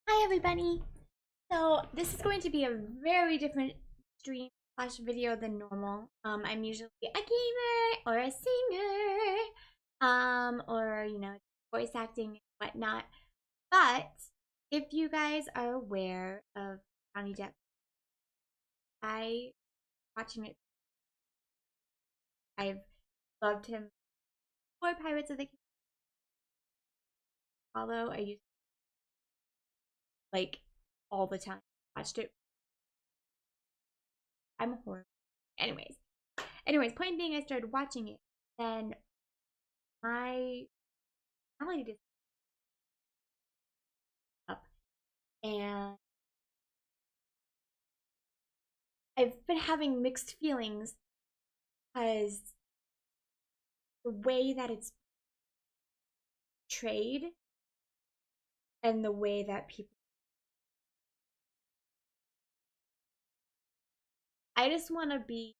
Hi everybody! So this is going to be a very different stream slash video than normal. I'm usually a gamer or a singer, or voice acting and whatnot. But if you guys are aware of Johnny Depp, I watching it. I've loved him for Pirates of the Caribbean. Although I used like all the time. Watched it. I'm horrible. Anyways, point being, I started watching it. Then my family just up, and I've been having mixed feelings because the way that it's portrayed and the way that people. I just want to be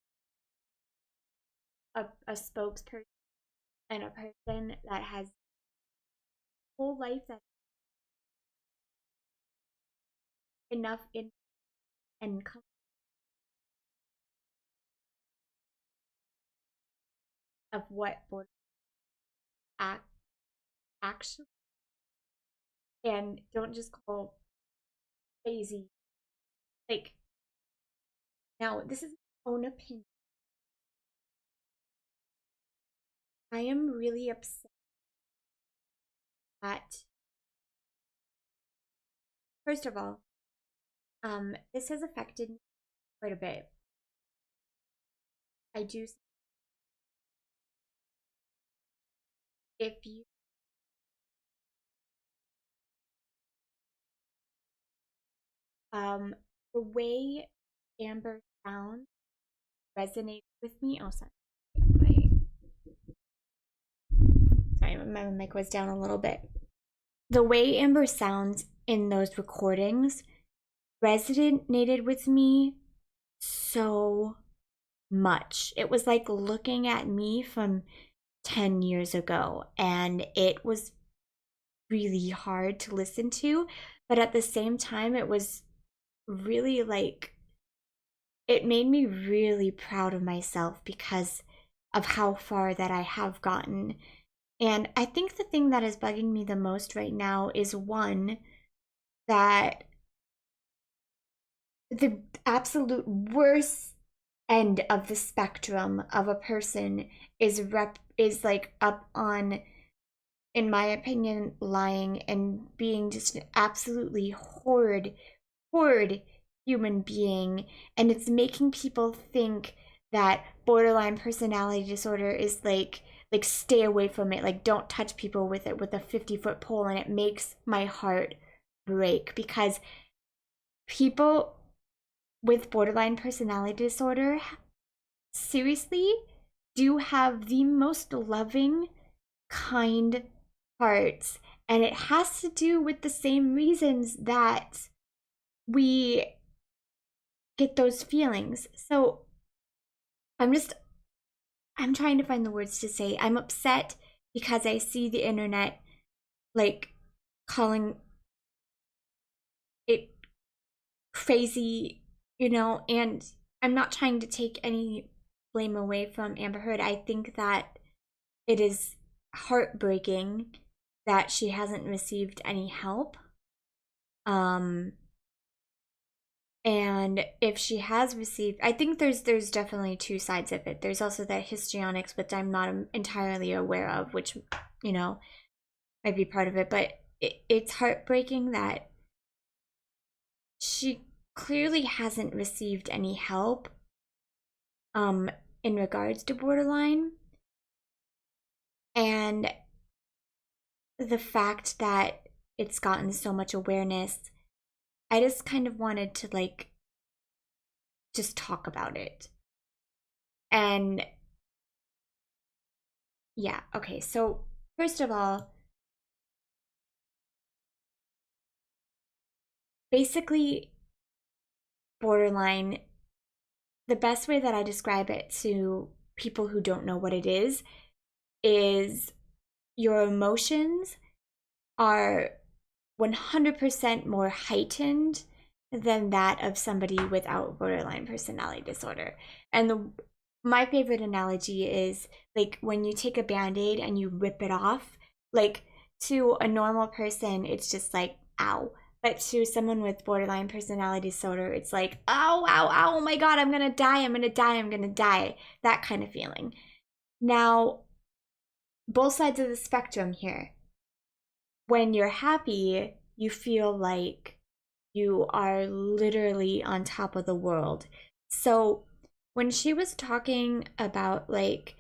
a spokesperson and a person that has a whole life that's enough in and of what border act actually, and don't just call crazy. Like, now this is my own opinion. I am really upset that, first of all, this has affected me quite a bit. I do. If you the way Amber sounds resonates with me. Oh, sorry. Sorry, my mic was down a little bit. The way Amber sounds in those recordings resonated with me so much. It was like looking at me from 10 years ago, and it was really hard to listen to, but at the same time, it was really like, it made me really proud of myself because of how far that I have gotten. And I think the thing that is bugging me the most right now is, one, that the absolute worst end of the spectrum of a person is like up on, in my opinion, lying and being just an absolutely horrid human being. And it's making people think that borderline personality disorder is like stay away from it, like don't touch people with it with a 50-foot pole. And it makes my heart break because people with borderline personality disorder seriously do have the most loving, kind hearts, and it has to do with the same reasons that we get those feelings. So I'm trying to find the words to say. I'm upset because I see the internet like calling it crazy, and I'm not trying to take any blame away from Amber Heard. I think that it is heartbreaking that she hasn't received any help. And if she has received, I think there's definitely two sides of it. There's also that histrionics, which I'm not entirely aware of, which might be part of it. But it's heartbreaking that she clearly hasn't received any help in regards to borderline. And the fact that it's gotten so much awareness, I just kind of wanted to like just talk about it. And yeah, okay, so first of all, basically, borderline, the best way that I describe it to people who don't know what it is your emotions are 100% more heightened than that of somebody without borderline personality disorder. And my favorite analogy is like when you take a band-aid and you rip it off, like to a normal person, it's just like, ow. But to someone with borderline personality disorder, it's like, ow, ow, ow, oh my God, I'm gonna die, I'm gonna die, I'm gonna die. That kind of feeling. Now, both sides of the spectrum here. When you're happy, you feel like you are literally on top of the world. So when she was talking about like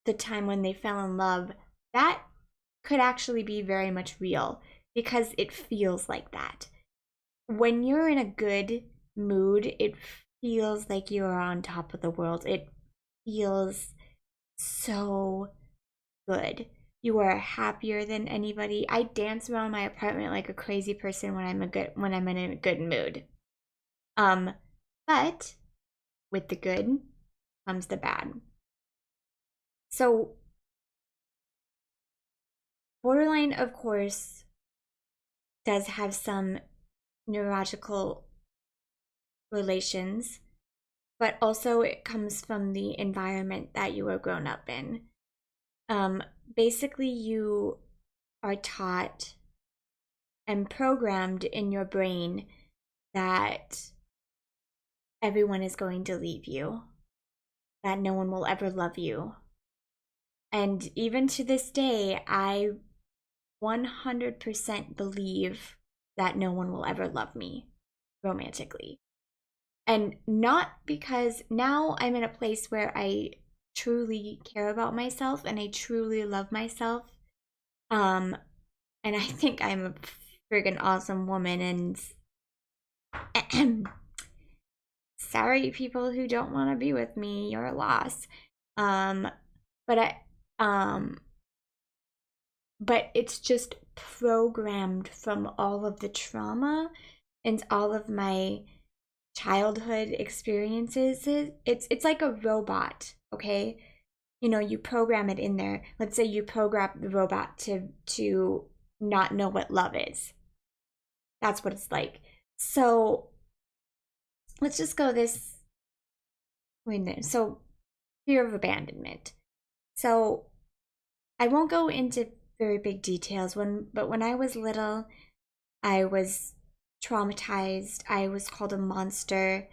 the time when they fell in love, that could actually be very much real because it feels like that. When you're in a good mood, it feels like you are on top of the world. It feels so good. You are happier than anybody. I dance around my apartment like a crazy person when I'm in a good mood. But with the good comes the bad. So borderline, of course, does have some neurological relations, but also it comes from the environment that you were grown up in. Basically, you are taught and programmed in your brain that everyone is going to leave you, that no one will ever love you. And even to this day, I 100% believe that no one will ever love me romantically. And not because now I'm in a place where I truly care about myself and I truly love myself. And I think I'm a friggin' awesome woman, and sorry people who don't want to be with me, you're a loss. But it's just programmed from all of the trauma and all of my childhood experiences. It's like a robot, okay? You know, you program it in there. Let's say you program the robot to not know what love is. That's what it's like. So let's just go this way. So fear of abandonment. So I won't go into very big details but when I was little, I was traumatized. I was called a monster.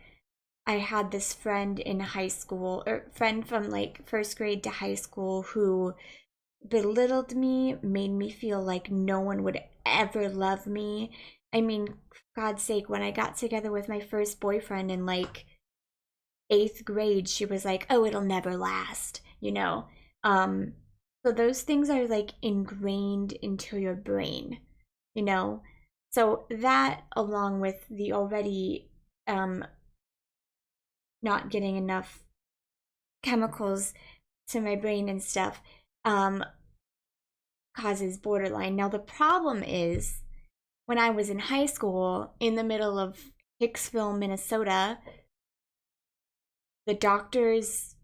I had this friend in high school, or friend from like first grade to high school, who belittled me, made me feel like no one would ever love me. I mean, for God's sake, when I got together with my first boyfriend in like 8th grade, she was like, oh, it'll never last, you know? So those things are like ingrained into your brain, you know? So that, along with the already not getting enough chemicals to my brain and stuff, causes borderline. Now the problem is, when I was in high school in the middle of Hicksville, Minnesota, the doctors,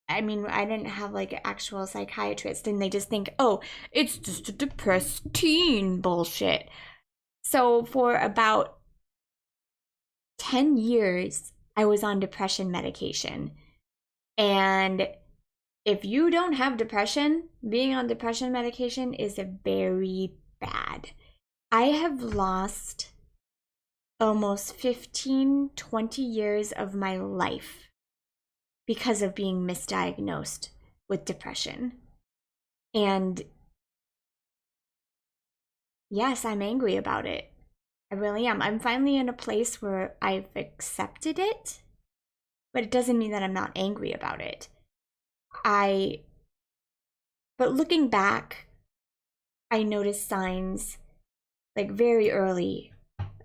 I mean, I didn't have like an actual psychiatrist, and they just think, oh, it's just a depressed teen, bullshit. So for about 10 years, I was on depression medication. And if you don't have depression, being on depression medication is very bad. I have lost almost 15, 20 years of my life because of being misdiagnosed with depression. And yes, I'm angry about it. I really am. I'm finally in a place where I've accepted it, but it doesn't mean that I'm not angry about it. But looking back, I noticed signs like very early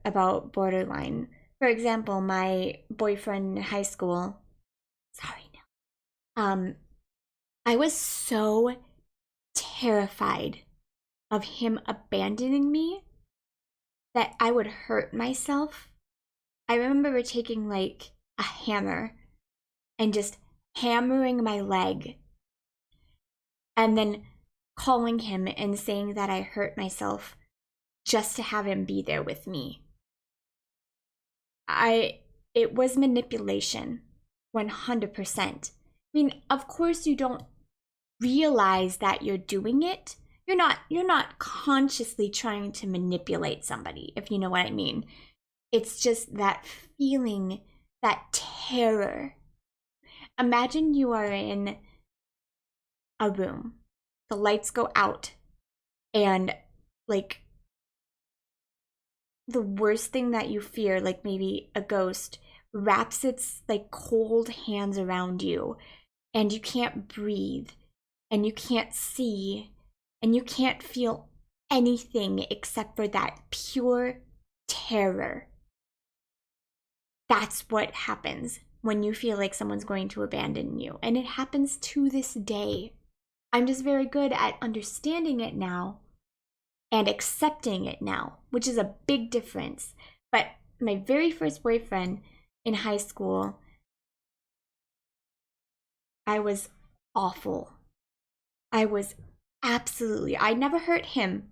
about borderline. For example, my boyfriend in high school, sorry now, I was so terrified of him abandoning me that I would hurt myself. I remember taking like a hammer and just hammering my leg and then calling him and saying that I hurt myself just to have him be there with me. It was manipulation, 100%. I mean, of course you don't realize that you're doing it. You're not consciously trying to manipulate somebody, if you know what I mean. It's just that feeling, that terror. Imagine you are in a room, the lights go out, and like the worst thing that you fear, like maybe a ghost, wraps its like cold hands around you, and you can't breathe, and you can't see, and you can't feel anything except for that pure terror. That's what happens when you feel like someone's going to abandon you. And it happens to this day. I'm just very good at understanding it now and accepting it now, which is a big difference. But my very first boyfriend in high school, I was awful. I was I never hurt him,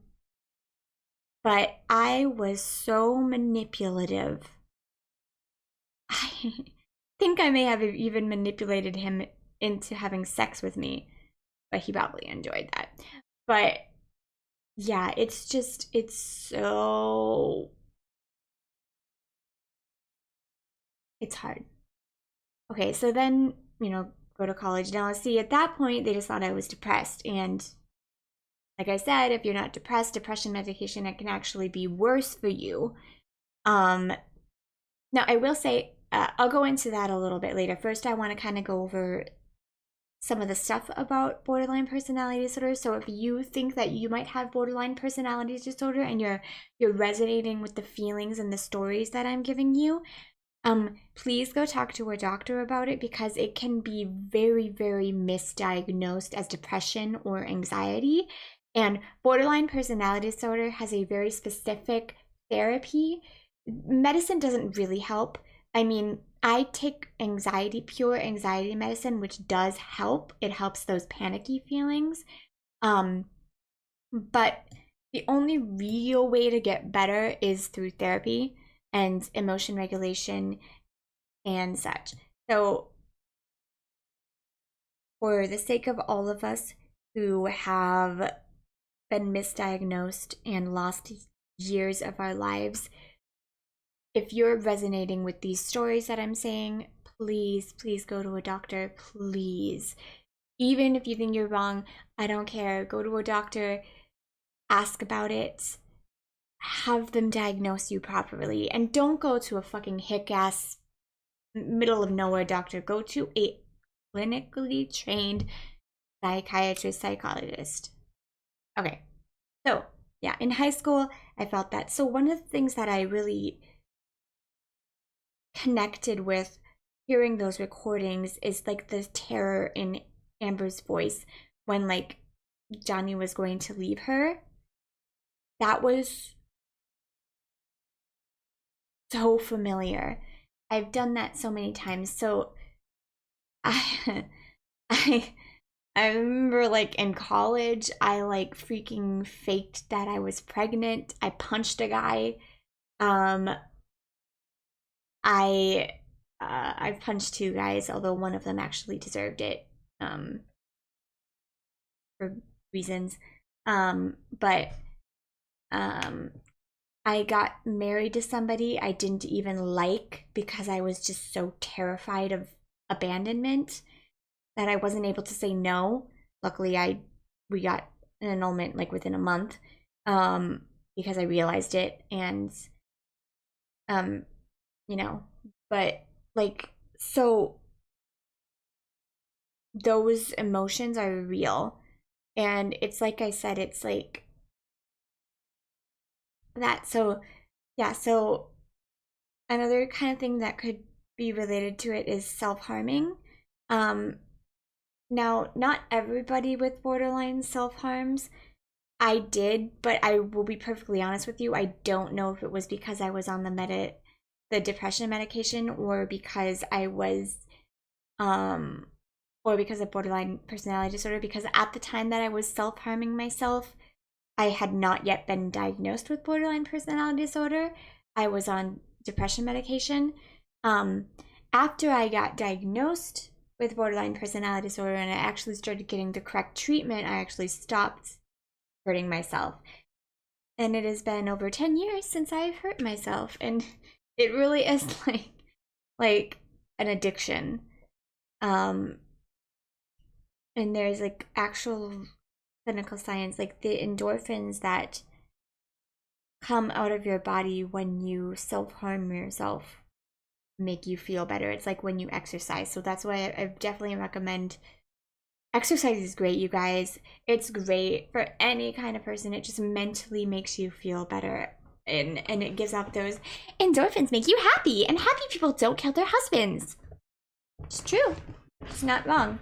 but I was so manipulative. I think I may have even manipulated him into having sex with me, but he probably enjoyed that. But yeah, it's hard. Okay, so then, go to college. Now, see, at that point, they just thought I was depressed. And like I said, if you're not depressed, depression medication, it can actually be worse for you. Now, I will say, I'll go into that a little bit later. First, I want to kind of go over some of the stuff about borderline personality disorder. So if you think that you might have borderline personality disorder and you're resonating with the feelings and the stories that I'm giving you, please go talk to a doctor about it, because it can be very, very misdiagnosed as depression or anxiety. And borderline personality disorder has a very specific therapy. Medicine doesn't really help. I mean, I take pure anxiety medicine, which does help. It helps those panicky feelings. But the only real way to get better is through therapy and emotion regulation and such. So for the sake of all of us who have been misdiagnosed and lost years of our lives, if you're resonating with these stories that I'm saying, please go to a doctor, please. Even if you think you're wrong, I don't care. Go to a doctor, ask about it, have them diagnose you properly, and don't go to a fucking hick-ass middle of nowhere doctor. Go to a clinically trained psychiatrist, psychologist. Okay, so yeah, in high school, I felt that. So one of the things that I really connected with hearing those recordings is like the terror in Amber's voice when like Johnny was going to leave her. That was so familiar. I've done that so many times. So I I remember like in college, I like freaking faked that I was pregnant. I punched a guy. I've punched two guys, although one of them actually deserved it for reasons. But I got married to somebody I didn't even like because I was just so terrified of abandonment that I wasn't able to say no. Luckily, we got an annulment like within a month because I realized it, and but like, so those emotions are real, and it's like I said, it's like that. So yeah, so another kind of thing that could be related to it is self-harming. Now, not everybody with borderline self-harms. I did, but I will be perfectly honest with you, I don't know if it was because I was on the depression medication, or because I was or because of borderline personality disorder, because at the time that I was self-harming myself, I had not yet been diagnosed with borderline personality disorder. I was on depression medication. Um, After I got diagnosed with borderline personality disorder and I actually started getting the correct treatment, I actually stopped hurting myself. And it has been over 10 years since I've hurt myself, and it really is like an addiction. Um, and there's like actual clinical science, like the endorphins that come out of your body when you self-harm yourself make you feel better. It's like when you exercise. So that's why I definitely recommend exercise. Is great, you guys. It's great for any kind of person. It just mentally makes you feel better. And it gives out those endorphins, make you happy. And happy people don't kill their husbands. It's true. It's not wrong.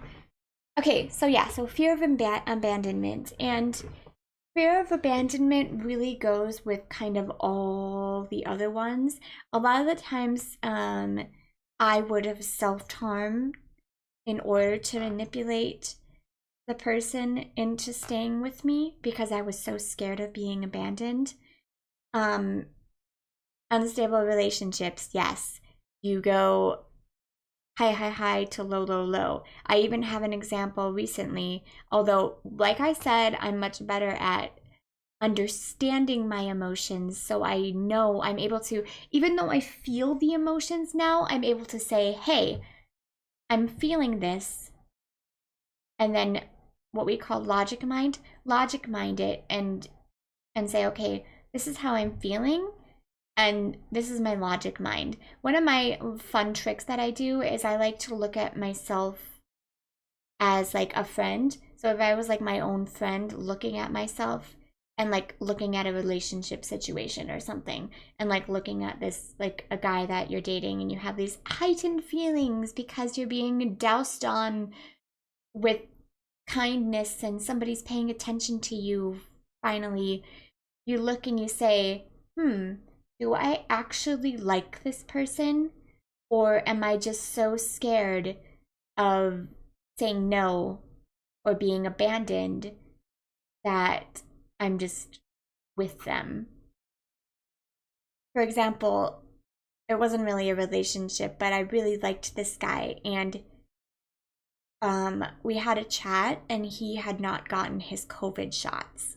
Okay, so yeah, so fear of abandonment. And fear of abandonment really goes with kind of all the other ones. A lot of the times, I would have self-harmed in order to manipulate the person into staying with me because I was so scared of being abandoned. Unstable relationships, yes. You go high to low. I even have an example recently, although, like I said, I'm much better at understanding my emotions, so I know I'm able to, even though I feel the emotions now, I'm able to say, hey, I'm feeling this, and then what we call logic mind it, and say, okay, this is how I'm feeling, and this is my logic mind. One of my fun tricks that I do is I like to look at myself as like a friend. So if I was like my own friend looking at myself and like looking at a relationship situation or something, and like looking at this, like a guy that you're dating, and you have these heightened feelings because you're being doused on with kindness and somebody's paying attention to you. Finally, you look and you say, do I actually like this person? Or am I just so scared of saying no or being abandoned that I'm just with them? For example, it wasn't really a relationship, but I really liked this guy, and we had a chat, and he had not gotten his COVID shots.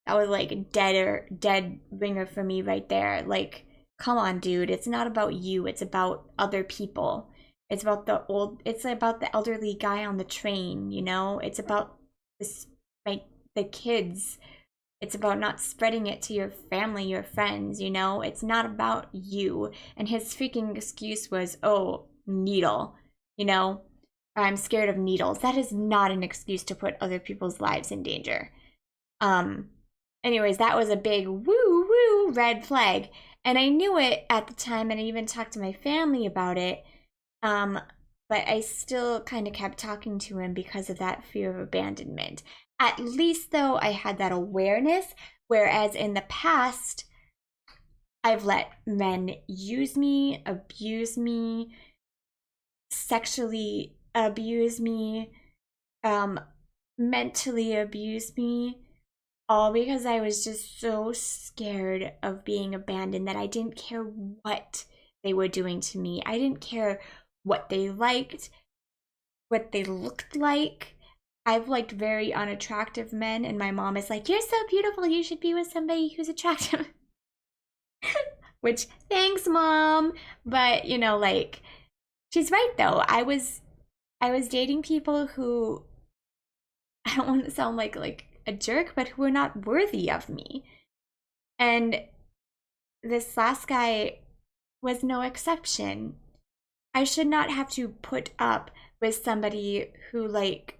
That was like a dead ringer for me right there. Like, come on, dude. It's not about you. It's about other people. It's about the elderly guy on the train, you know? It's about the kids. It's about not spreading it to your family, your friends, you know? It's not about you. And his freaking excuse was, oh, needle, you know? I'm scared of needles. That is not an excuse to put other people's lives in danger. Anyways, that was a big woo red flag. And I knew it at the time, and I even talked to my family about it. But I still kind of kept talking to him because of that fear of abandonment. At least, though, I had that awareness, whereas in the past, I've let men use me, abuse me, sexually abuse me, mentally abuse me, all because I was just so scared of being abandoned that I didn't care what they were doing to me. I didn't care what they liked, what they looked like. I've liked very unattractive men, and my mom is like, you're so beautiful, you should be with somebody who's attractive. Which, thanks, Mom. But, you know, like, she's right, though. I was dating people who, I don't want to sound like a jerk, but who are not worthy of me. And this last guy was no exception. I should not have to put up with somebody who, like,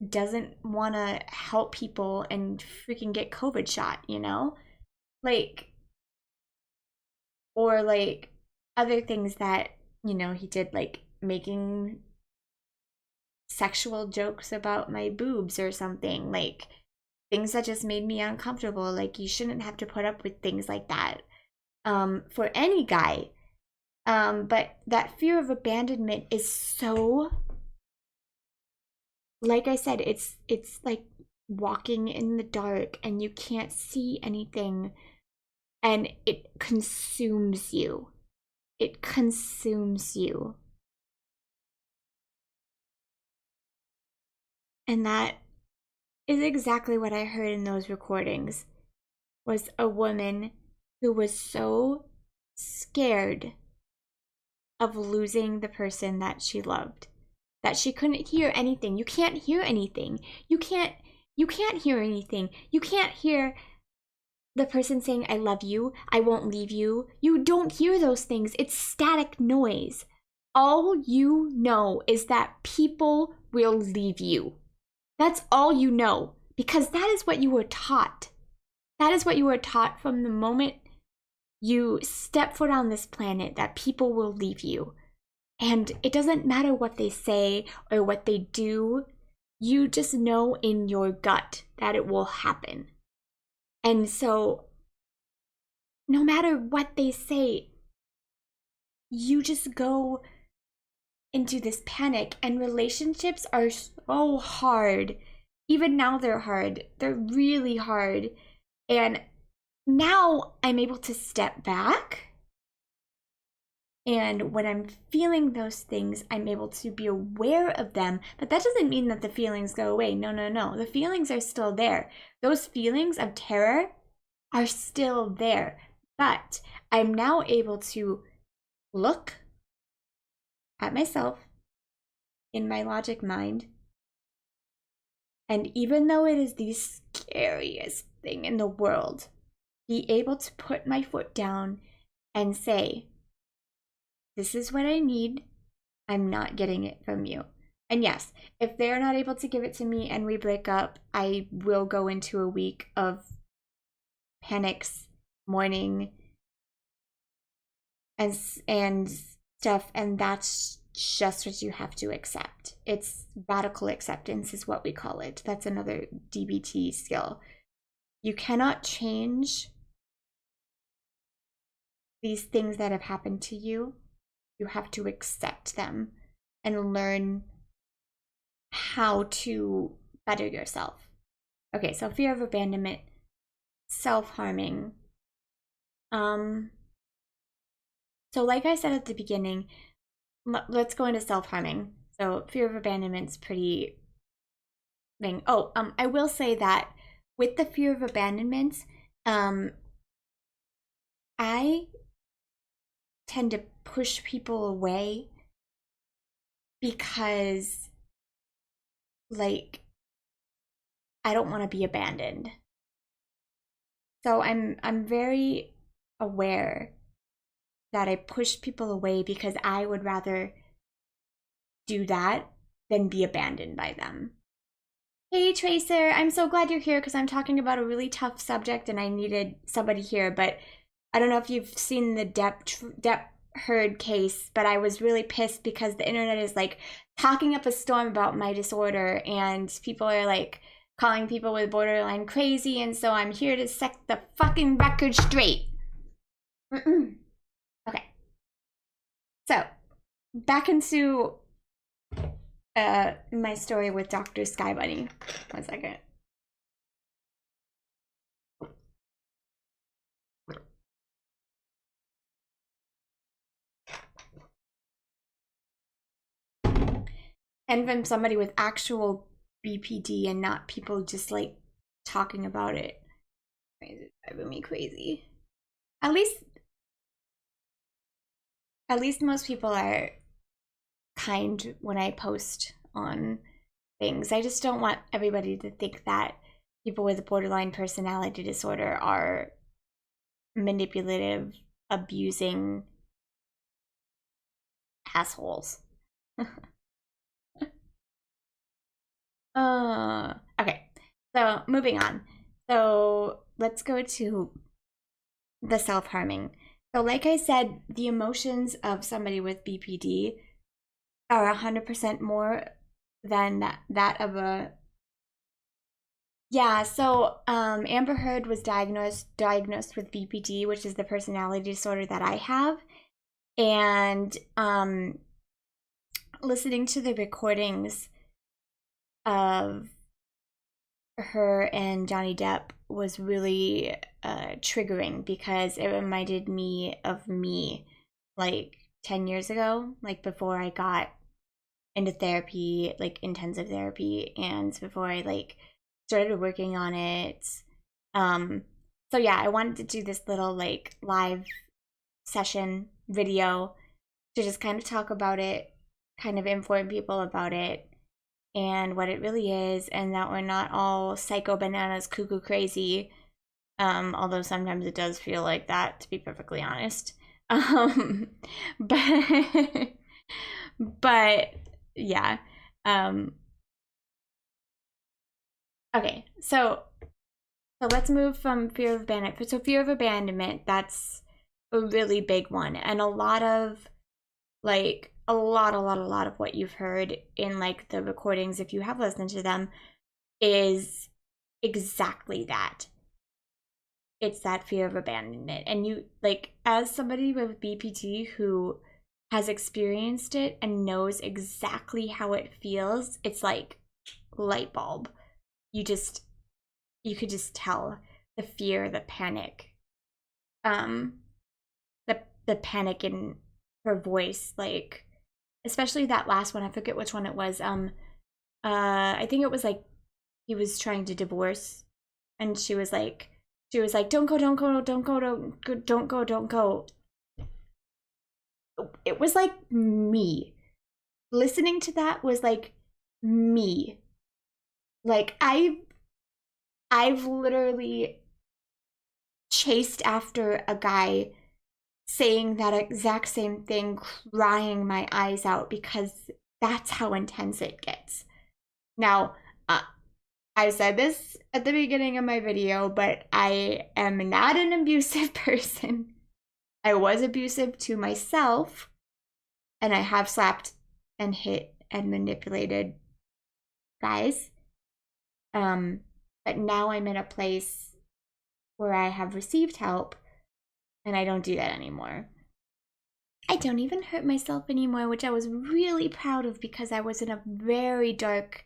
doesn't want to help people and freaking get COVID shot, you know? Like, or like other things that, you know, he did, like making sexual jokes about my boobs or something, like things that just made me uncomfortable. Like, you shouldn't have to put up with things like that for any guy. But that fear of abandonment is so, like I said, it's like walking in the dark and you can't see anything, and it consumes you. It consumes you. And that is exactly what I heard in those recordings, was a woman who was so scared of losing the person that she loved that she couldn't hear anything. You can't hear anything. You can't hear anything. You can't hear the person saying, I love you, I won't leave you. You don't hear those things. It's static noise. All you know is that people will leave you. That's all you know, because that is what you were taught. That is what you were taught from the moment you step foot on this planet, that people will leave you. And it doesn't matter what they say or what they do. You just know in your gut that it will happen. And so, no matter what they say, you just go into this panic, and relationships are so hard. Even now they're hard. They're really hard. And now I'm able to step back. And when I'm feeling those things, I'm able to be aware of them. But that doesn't mean that the feelings go away. No, no, no. The feelings are still there. Those feelings of terror are still there. But I'm now able to look at myself in my logic mind. And even though it is the scariest thing in the world, be able to put my foot down and say, this is what I need. I'm not getting it from you. And yes, if they're not able to give it to me and we break up, I will go into a week of panics, mourning, and stuff. And that's just what you have to accept. It's radical acceptance is what we call it. That's another DBT skill. You cannot change these things that have happened to you. You have to accept them and learn how to better yourself. Okay, so fear of abandonment, self-harming. So like I said at the beginning, let's go into self-harming. So fear of abandonment's pretty thing. Oh, I will say that with the fear of abandonment, I tend to push people away because, like, I don't want to be abandoned. So I'm very aware that I push people away because I would rather do that than be abandoned by them. Hey Tracer, I'm so glad you're here because I'm talking about a really tough subject and I needed somebody here, but I don't know if you've seen the Depp Heard case, but I was really pissed because the internet is like talking up a storm about my disorder, and people are like calling people with borderline crazy, and so I'm here to set the fucking record straight. Okay. So, back into my story with Dr. Sky Bunny. 1 second. And from somebody with actual BPD and not people just like talking about it. It's driving me crazy. At least most people are kind when I post on things. I just don't want everybody to think that people with borderline personality disorder are manipulative, abusing assholes. Okay, so moving on. So let's go to the self-harming. So like I said, the emotions of somebody with BPD are 100% more than that of a... Yeah, so Amber Heard was diagnosed with BPD, which is the personality disorder that I have. And listening to the recordings of her and Johnny Depp was really triggering because it reminded me of me like 10 years ago, like before I got into therapy, like intensive therapy, and before I like started working on it. Um, so yeah, I wanted to do this little like live session video to just kind of talk about it, kind of inform people about it and what it really is, and that we're not all psycho bananas cuckoo crazy. Although sometimes it does feel like that, to be perfectly honest. Um, but but yeah. Um, okay, so let's move from fear of abandonment. So fear of abandonment, that's a really big one, and a lot of like a lot of what you've heard in like the recordings, if you have listened to them, is exactly that. It's that fear of abandonment. And you like, as somebody with BPT who has experienced it and knows exactly how it feels, it's like light bulb. You could just tell the fear, the panic, um the panic in her voice, like especially that last one. I forget which one it was. I think it was like he was trying to divorce, and she was like, don't go, don't go, don't go, don't go, don't go, don't go. It was like me. Listening to that was like me. Like I've literally chased after a guy saying that exact same thing, crying my eyes out, because that's how intense it gets. Now, I said this at the beginning of my video, but I am not an abusive person. I was abusive to myself, and I have slapped and hit and manipulated guys. But now I'm in a place where I have received help, and I don't do that anymore. I don't even hurt myself anymore, which I was really proud of, because I was in a very dark,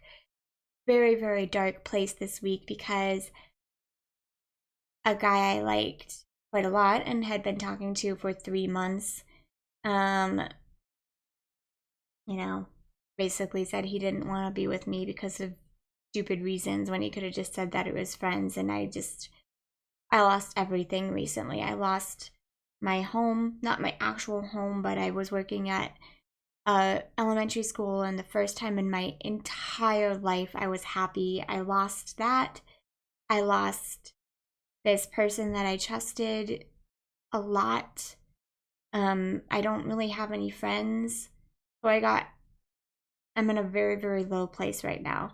very, very dark place this week, because a guy I liked quite a lot and had been talking to for 3 months, you know, basically said he didn't want to be with me because of stupid reasons, when he could have just said that it was friends. And I lost everything recently. I lost my home, not my actual home, but I was working at elementary school, and the first time in my entire life I was happy. I lost that. I lost this person that I trusted a lot. I don't really have any friends, so I'm in a very, very low place right now.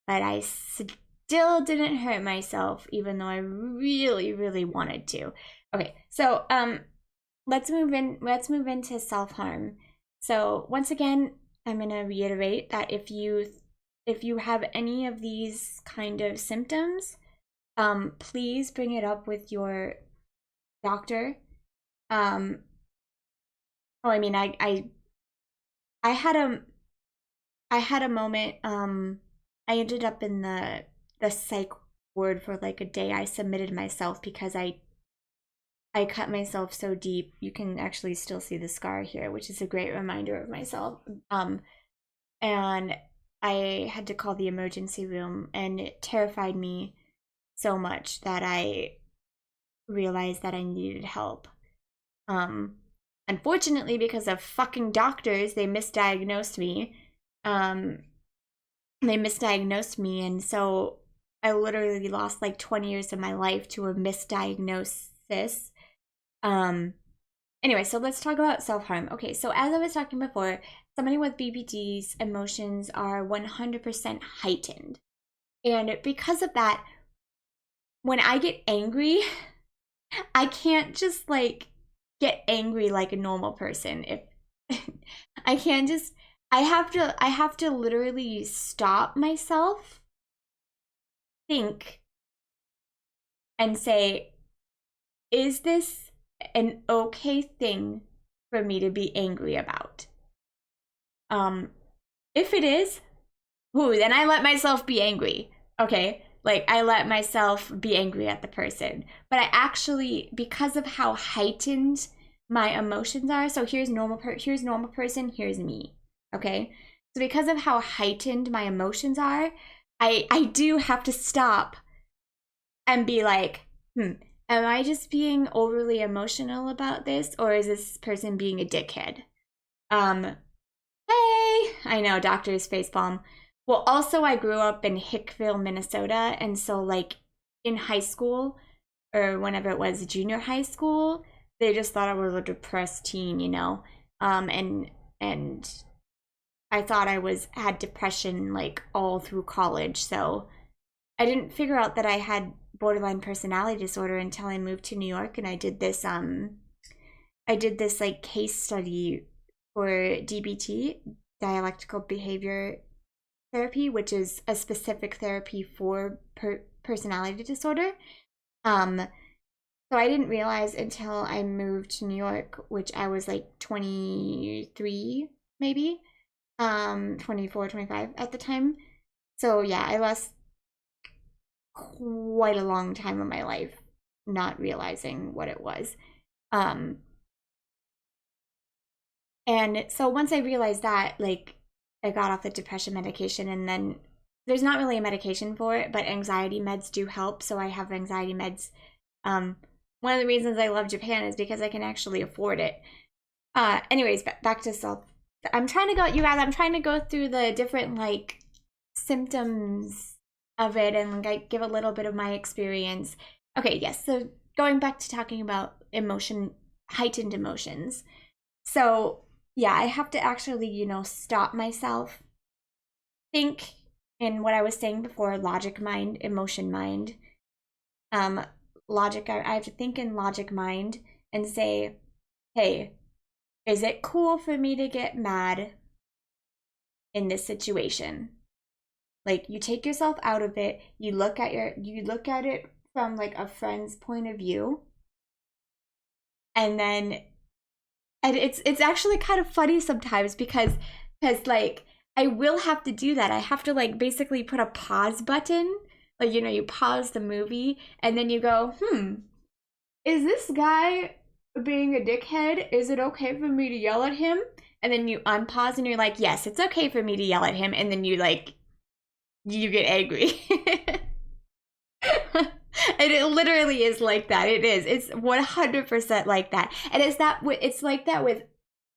But I still didn't hurt myself, even though I really, really wanted to. Okay, so let's move into self-harm. So once again, I'm gonna reiterate that if you have any of these kind of symptoms, please bring it up with your doctor. Oh, I mean, I had a moment. I ended up in the psych ward for like a day. I submitted myself because I cut myself so deep. You can actually still see the scar here, which is a great reminder of myself. And I had to call the emergency room, and it terrified me so much that I realized that I needed help. Unfortunately, because of fucking doctors, they misdiagnosed me. And so I literally lost like 20 years of my life to a misdiagnosis. Anyway, so let's talk about self-harm. Okay, so as I was talking before, somebody with BPD's emotions are 100% heightened. And because of that, when I get angry, I can't just like get angry like a normal person. If I can't just I have to literally stop myself, think, and say, is this an okay thing for me to be angry about? If it is, then I let myself be angry. Okay? Like, I let myself be angry at the person. But I actually, because of how heightened my emotions are, so here's normal person, here's me, okay? So because of how heightened my emotions are, I do have to stop and be like, am I just being overly emotional about this, or is this person being a dickhead? Hey, I know, doctor's facepalm. Well, also I grew up in Hickville, Minnesota, and so like in high school, or whenever it was junior high school, they just thought I was a depressed teen, you know? And I thought I had depression like all through college, so I didn't figure out that I had borderline personality disorder until I moved to New York, and I did this like case study for DBT, dialectical behavior therapy, which is a specific therapy for personality disorder. So I didn't realize until I moved to New York, which I was like 23 maybe, 24, 25 at the time. So yeah, I lost quite a long time of my life not realizing what it was. And so once I realized that, like, I got off the depression medication, and then there's not really a medication for it, but anxiety meds do help. So I have anxiety meds. One of the reasons I love Japan is because I can actually afford it. Anyways, back to self. I'm trying to go through the different like symptoms of it and like give a little bit of my experience. Okay, yes. So going back to talking about heightened emotions. So yeah, I have to actually, stop myself, think in what I was saying before, logic mind, emotion mind. Logic, I have to think in logic mind and say, hey, is it cool for me to get mad in this situation? Like, you take yourself out of it, you look at it from like a friend's point of view, and then it's actually kind of funny sometimes because like I will have to do that. I have to like basically put a pause button. Like, you pause the movie and then you go, is this guy being a dickhead? Is it okay for me to yell at him? And then you unpause and you're like, yes, it's okay for me to yell at him. And then you get angry. And it literally is like that. It is. It's 100% like that. And it's like that with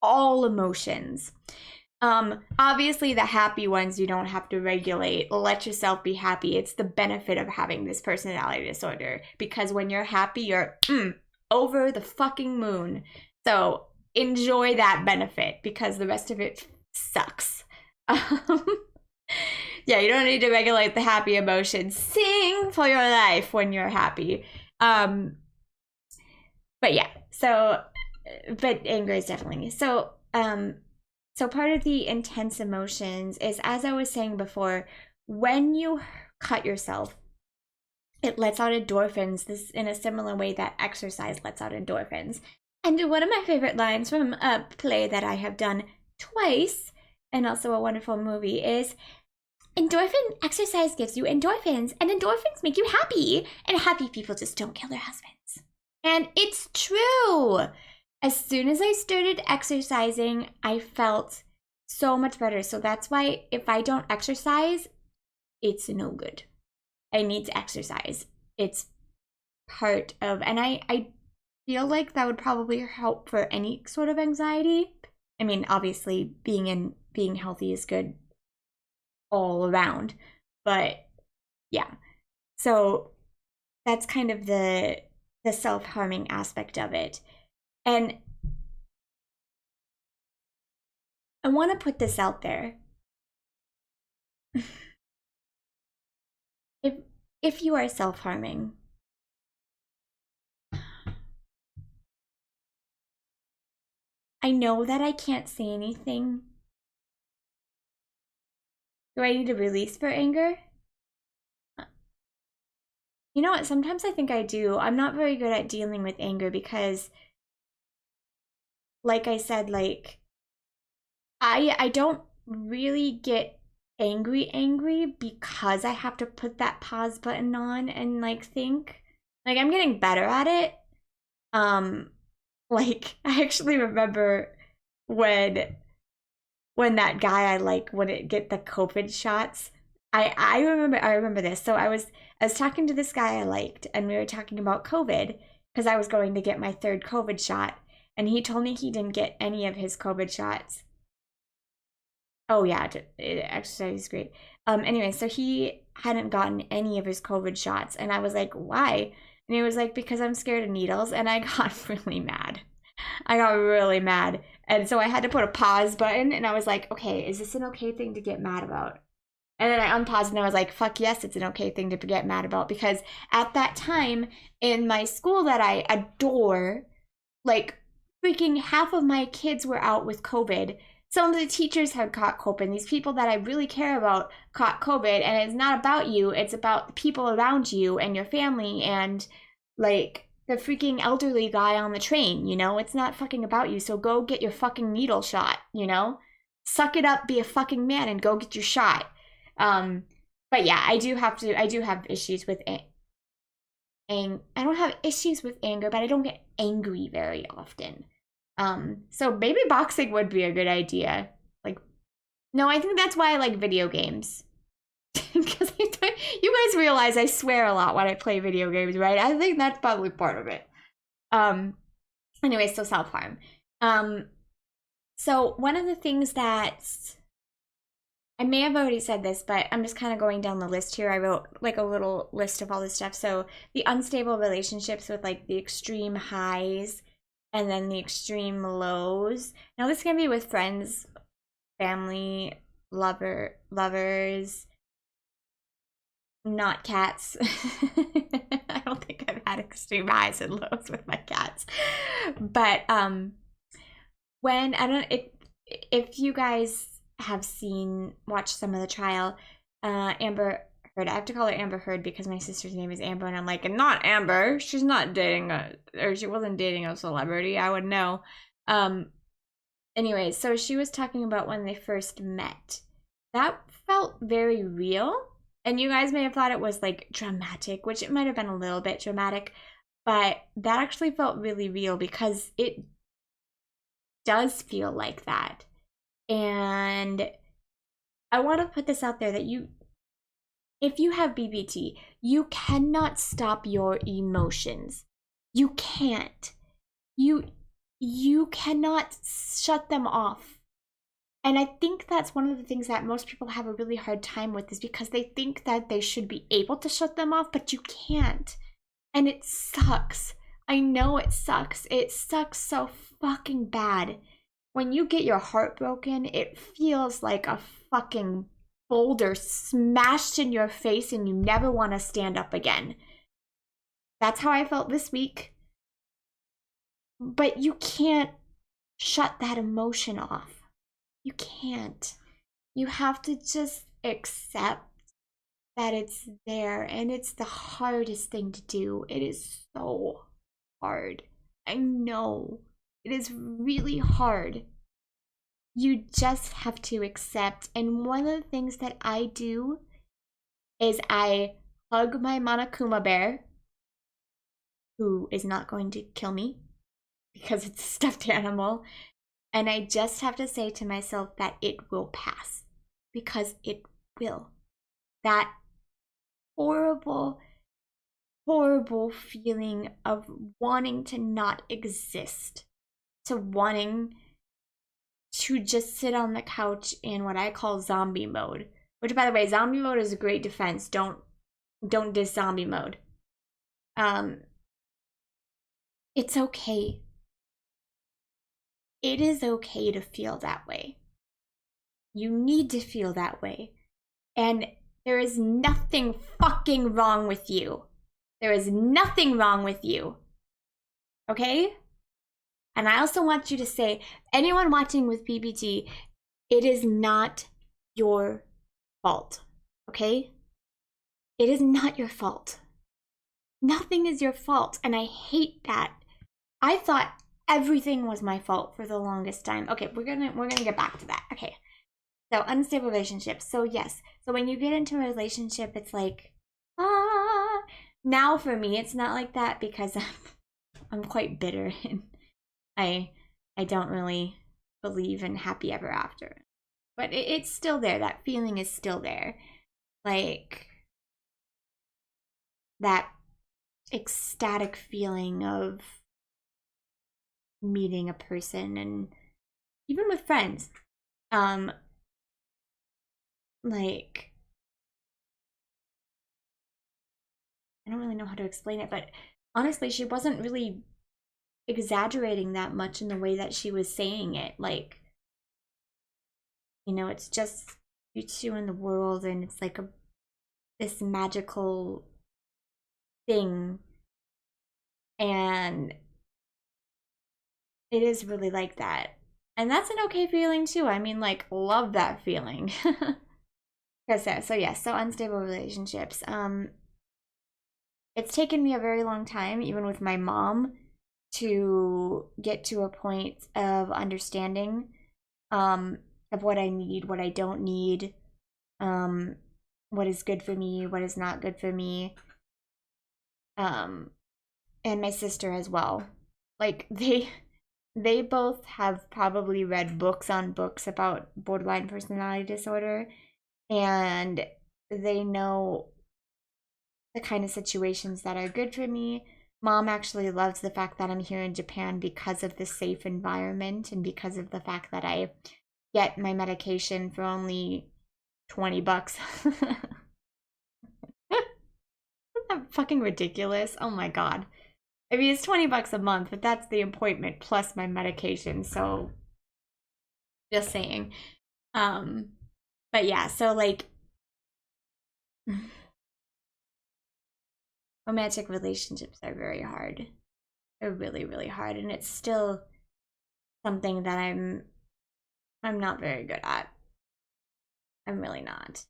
all emotions. Obviously the happy ones you don't have to regulate. Let yourself be happy. It's the benefit of having this personality disorder, because when you're happy, you're over the fucking moon. So enjoy that benefit, because the rest of it sucks. Yeah, you don't need to regulate the happy emotions. Sing for your life when you're happy. But yeah, but anger is definitely so. So part of the intense emotions is, as I was saying before, when you cut yourself, it lets out endorphins. This in a similar way that exercise lets out endorphins. And one of my favorite lines from a play that I have done twice, and also a wonderful movie, is, exercise gives you endorphins, and endorphins make you happy, and happy people just don't kill their husbands. And it's true. As soon as I started exercising, I felt so much better. So that's why if I don't exercise, it's no good. I need to exercise. It's part of, and I feel like that would probably help for any sort of anxiety. I mean, obviously being healthy is good all around, but yeah. So that's kind of the self-harming aspect of it. And I want to put this out there. If you are self-harming, I know that I can't say anything. Do I need a release for anger? You know what? Sometimes I think I do. I'm not very good at dealing with anger because, like I said, like I don't really get angry because I have to put that pause button on and like think. Like I'm getting better at it. Like I actually remember when that guy I like wouldn't get the COVID shots. I remember this. So I was talking to this guy I liked, and we were talking about COVID because I was going to get my third COVID shot, and he told me he didn't get any of his COVID shots. Oh yeah, exercise is great. Anyway, so he hadn't gotten any of his COVID shots, and I was like, why? And he was like, because I'm scared of needles, and I got really mad. I got really mad. And so I had to put a pause button, and I was like, okay, is this an okay thing to get mad about? And then I unpaused and I was like, fuck yes, it's an okay thing to get mad about. Because at that time in my school that I adore, like freaking half of my kids were out with COVID. Some of the teachers had caught COVID. These people that I really care about caught COVID. And it's not about you. It's about the people around you and your family and like the freaking elderly guy on the train, you know? It's not fucking about you. So go get your fucking needle shot, you know? Suck it up, be a fucking man, and go get your shot. But yeah, I do have issues with I don't have issues with anger, but I don't get angry very often. So maybe boxing would be a good idea. Like, no, I think that's why I like video games. Because you guys realize I swear a lot when I play video games, right? I think that's probably part of it. Anyway, so self-harm. So one of the things that I may have already said this, but I'm just kind of going down the list here. I wrote like a little list of all this stuff. So the unstable relationships with like the extreme highs and then the extreme lows. Now this can be with friends, family, lovers, not cats. I don't think I've had extreme highs and lows with my cats. But when I don't if you guys have watched some of the trial, Amber Heard. I have to call her Amber Heard because my sister's name is Amber, and I'm like, not Amber. She's not dating or she wasn't dating a celebrity. I would know. Anyway, so she was talking about when they first met. That felt very real, and you guys may have thought it was like dramatic, which it might have been a little bit dramatic, but that actually felt really real because it does feel like that. And I want to put this out there that if you have BPD, you cannot stop your emotions. You can't. You cannot shut them off. And I think that's one of the things that most people have a really hard time with is because they think that they should be able to shut them off, but you can't. And it sucks. I know it sucks. It sucks so fucking bad. When you get your heart broken, it feels like a fucking boulder smashed in your face and you never want to stand up again. That's how I felt this week. But you can't shut that emotion off. You can't. You have to just accept that it's there, and it's the hardest thing to do. It is so hard. I know. It is really hard. You just have to accept. And one of the things that I do is I hug my Monokuma bear, who is not going to kill me because it's a stuffed animal. And I just have to say to myself that it will pass, because it will. That horrible, horrible feeling of wanting to not exist, to wanting to just sit on the couch in what I call zombie mode. Which, by the way, zombie mode is a great defense. Don't diss zombie mode. It's okay. It is okay to feel that way. You need to feel that way. And there is nothing fucking wrong with you. There is nothing wrong with you. Okay? And I also want you to say, anyone watching with PPT, it is not your fault. Okay? It is not your fault. Nothing is your fault. And I hate that. I thought everything was my fault for the longest time. Okay, we're gonna get back to that. Okay. So unstable relationships. So yes. So when you get into a relationship, it's like, now for me, it's not like that because I'm quite bitter and I I don't really believe in happy ever after. But it's still there. That feeling is still there. Like that ecstatic feeling of meeting a person, and even with friends. Like I don't really know how to explain it, but honestly, she wasn't really exaggerating that much in the way that she was saying it. Like, it's just you two in the world, and it's like this magical thing, and it is really like that. And that's an okay feeling too. I mean, like, love that feeling. So yes, so unstable relationships. It's taken me a very long time, even with my mom, to get to a point of understanding of what I need, what I don't need, what is good for me, what is not good for me. And my sister as well. Like they both have probably read books on books about borderline personality disorder, and they know the kind of situations that are good for me. Mom actually loves the fact that I'm here in Japan because of the safe environment and because of the fact that I get my medication for only $20. Isn't that fucking ridiculous? Oh my god. I mean, it's $20 a month, but that's the appointment plus my medication, so just saying. But yeah, so like romantic relationships are very hard. They're really, really hard, and it's still something that I'm not very good at. I'm really not.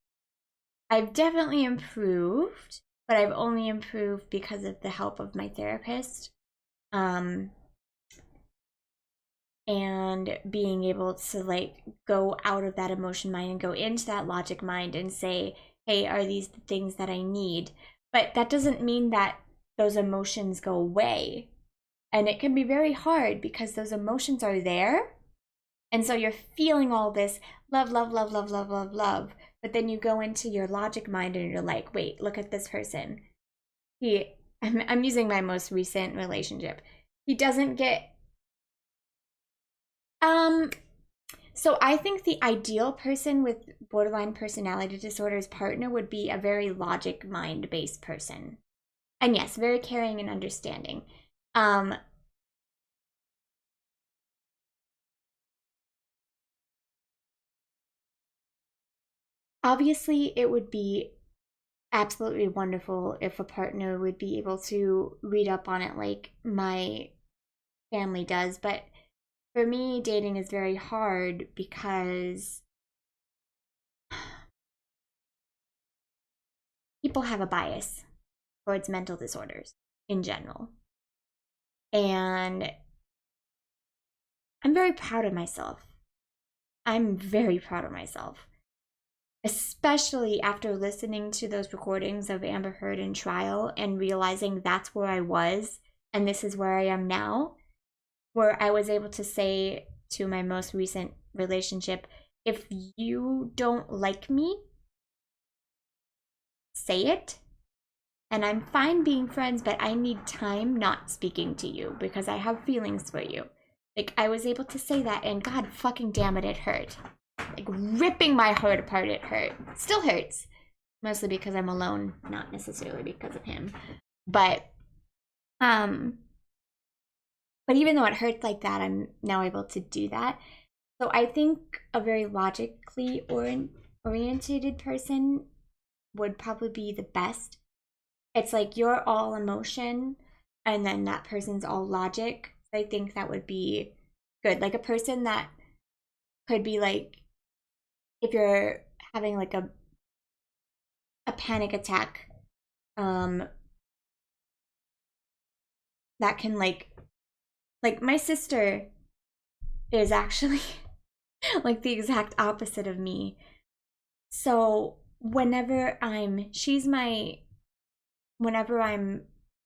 I've definitely improved, but I've only improved because of the help of my therapist. And being able to like go out of that emotion mind and go into that logic mind and say, hey, are these the things that I need? But that doesn't mean that those emotions go away. And it can be very hard because those emotions are there. And so you're feeling all this love, love, love, love, love, love, love. But then you go into your logic mind and you're like, wait, look at this person. I'm using my most recent relationship. He doesn't get so I think the ideal person with borderline personality disorders partner would be a very logic mind-based person. And yes, very caring and understanding. Obviously, it would be absolutely wonderful if a partner would be able to read up on it like my family does, but for me, dating is very hard because people have a bias towards mental disorders in general. And I'm very proud of myself. I'm very proud of myself, especially after listening to those recordings of Amber Heard in trial and realizing that's where I was and this is where I am now, where I was able to say to my most recent relationship, if you don't like me, say it. And I'm fine being friends, but I need time not speaking to you because I have feelings for you. Like, I was able to say that, and god fucking damn it, it hurt. Like, ripping my heart apart, it hurt. Still hurts. Mostly because I'm alone, not necessarily because of him. But even though it hurts like that, I'm now able to do that. So I think a very logically oriented person would probably be the best. It's like you're all emotion and then that person's all logic. I think that would be good. Like a person that could be like, if you're having like a panic attack, that can like my sister is actually like the exact opposite of me. So whenever I'm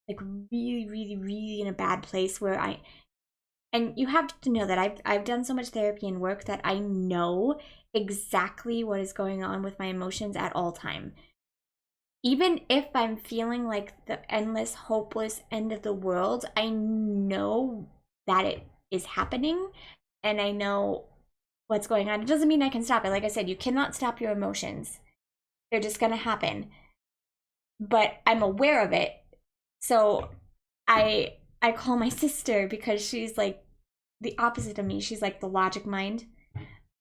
like really, really, really in a bad place where and you have to know that I've done so much therapy and work that I know exactly what is going on with my emotions at all time. Even if I'm feeling like the endless, hopeless end of the world, I know that it is happening and I know what's going on. It doesn't mean I can stop it. Like I said, you cannot stop your emotions. They're just going to happen. But I'm aware of it. So I call my sister because she's like the opposite of me. She's like the logic mind,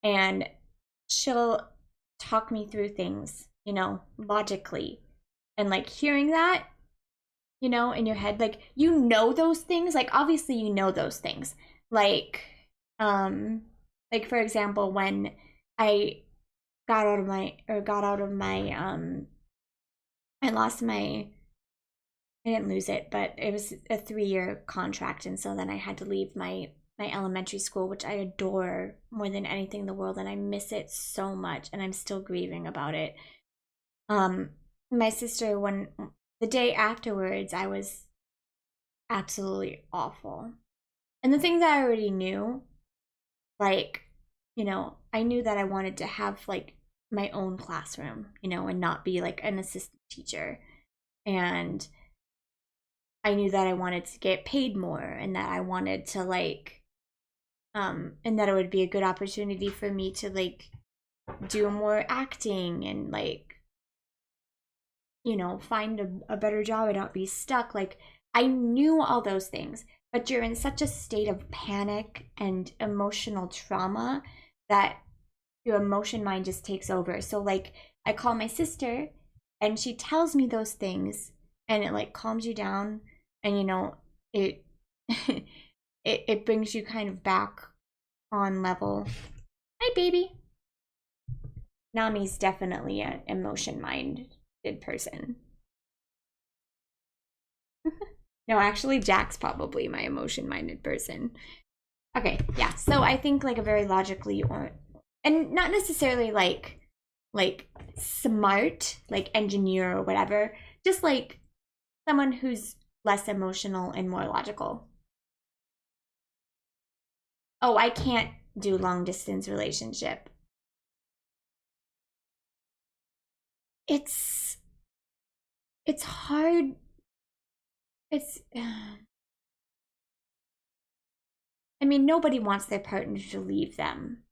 and she'll talk me through things, logically. And like hearing that, in your head, like those things, like obviously those things. Like for example, when I got out of my I lost my I didn't lose it, but it was a 3-year contract, and so then I had to leave my elementary school, which I adore more than anything in the world, and I miss it so much, and I'm still grieving about it. My sister, when the day afterwards, I was absolutely awful. And the things that I already knew, like, I knew that I wanted to have like my own classroom, and not be like an assistant teacher. And I knew that I wanted to get paid more and that I wanted to and that it would be a good opportunity for me to like do more acting and like, find a better job and not be stuck. Like I knew all those things, but you're in such a state of panic and emotional trauma that your emotion mind just takes over. So like I call my sister and she tells me those things and it like calms you down, and it it brings you kind of back on level. Hi baby. Nami's definitely an emotion minded person. No, actually Jack's probably my emotion minded person. Okay, yeah. So I think like a very logically and not necessarily like smart, like engineer or whatever, just like someone who's less emotional and more logical. Oh, I can't do long distance relationship. It's hard. It's I mean, nobody wants their partner to leave them.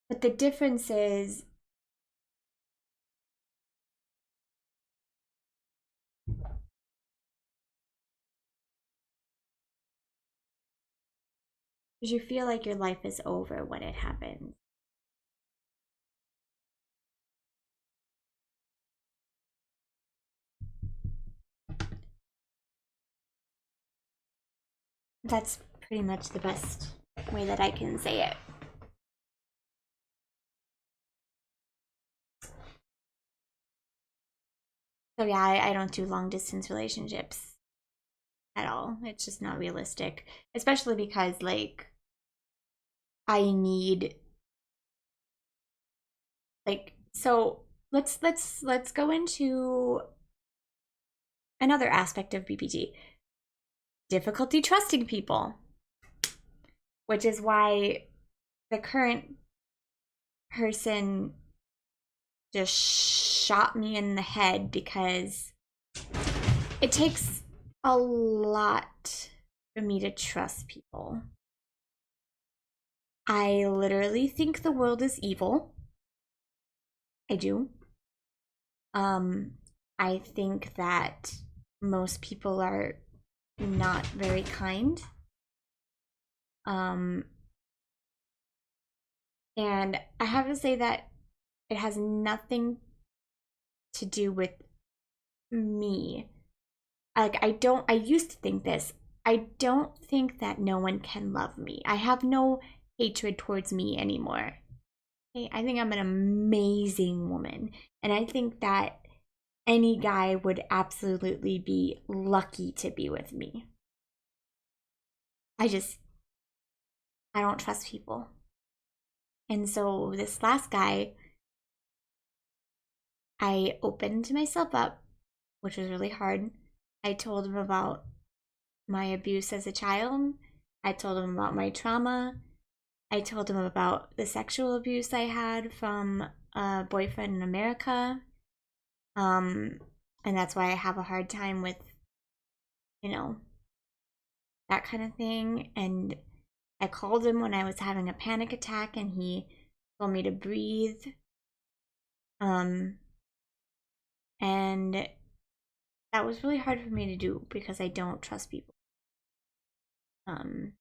But the difference is you feel like your life is over when it happens. That's pretty much the best way that I can say it. So yeah, I don't do long distance relationships at all. It's just not realistic, especially because like I need like so let's go into another aspect of BPD. Difficulty trusting people, which is why the current person just shot me in the head, because it takes a lot for me to trust people. I literally think the world is evil. I do. I think that most people are not very kind. And I have to say that it has nothing to do with me. Like I used to think this. I don't think that no one can love me. I have no hatred towards me anymore. Okay? I think I'm an amazing woman. And I think that any guy would absolutely be lucky to be with me. I don't trust people. And so this last guy, I opened myself up, which was really hard. I told him about my abuse as a child. I told him about my trauma. I told him about the sexual abuse I had from a boyfriend in America. Um, and that's why I have a hard time with, you know, that kind of thing. And I called him when I was having a panic attack and he told me to breathe. And that was really hard for me to do because I don't trust people. Um,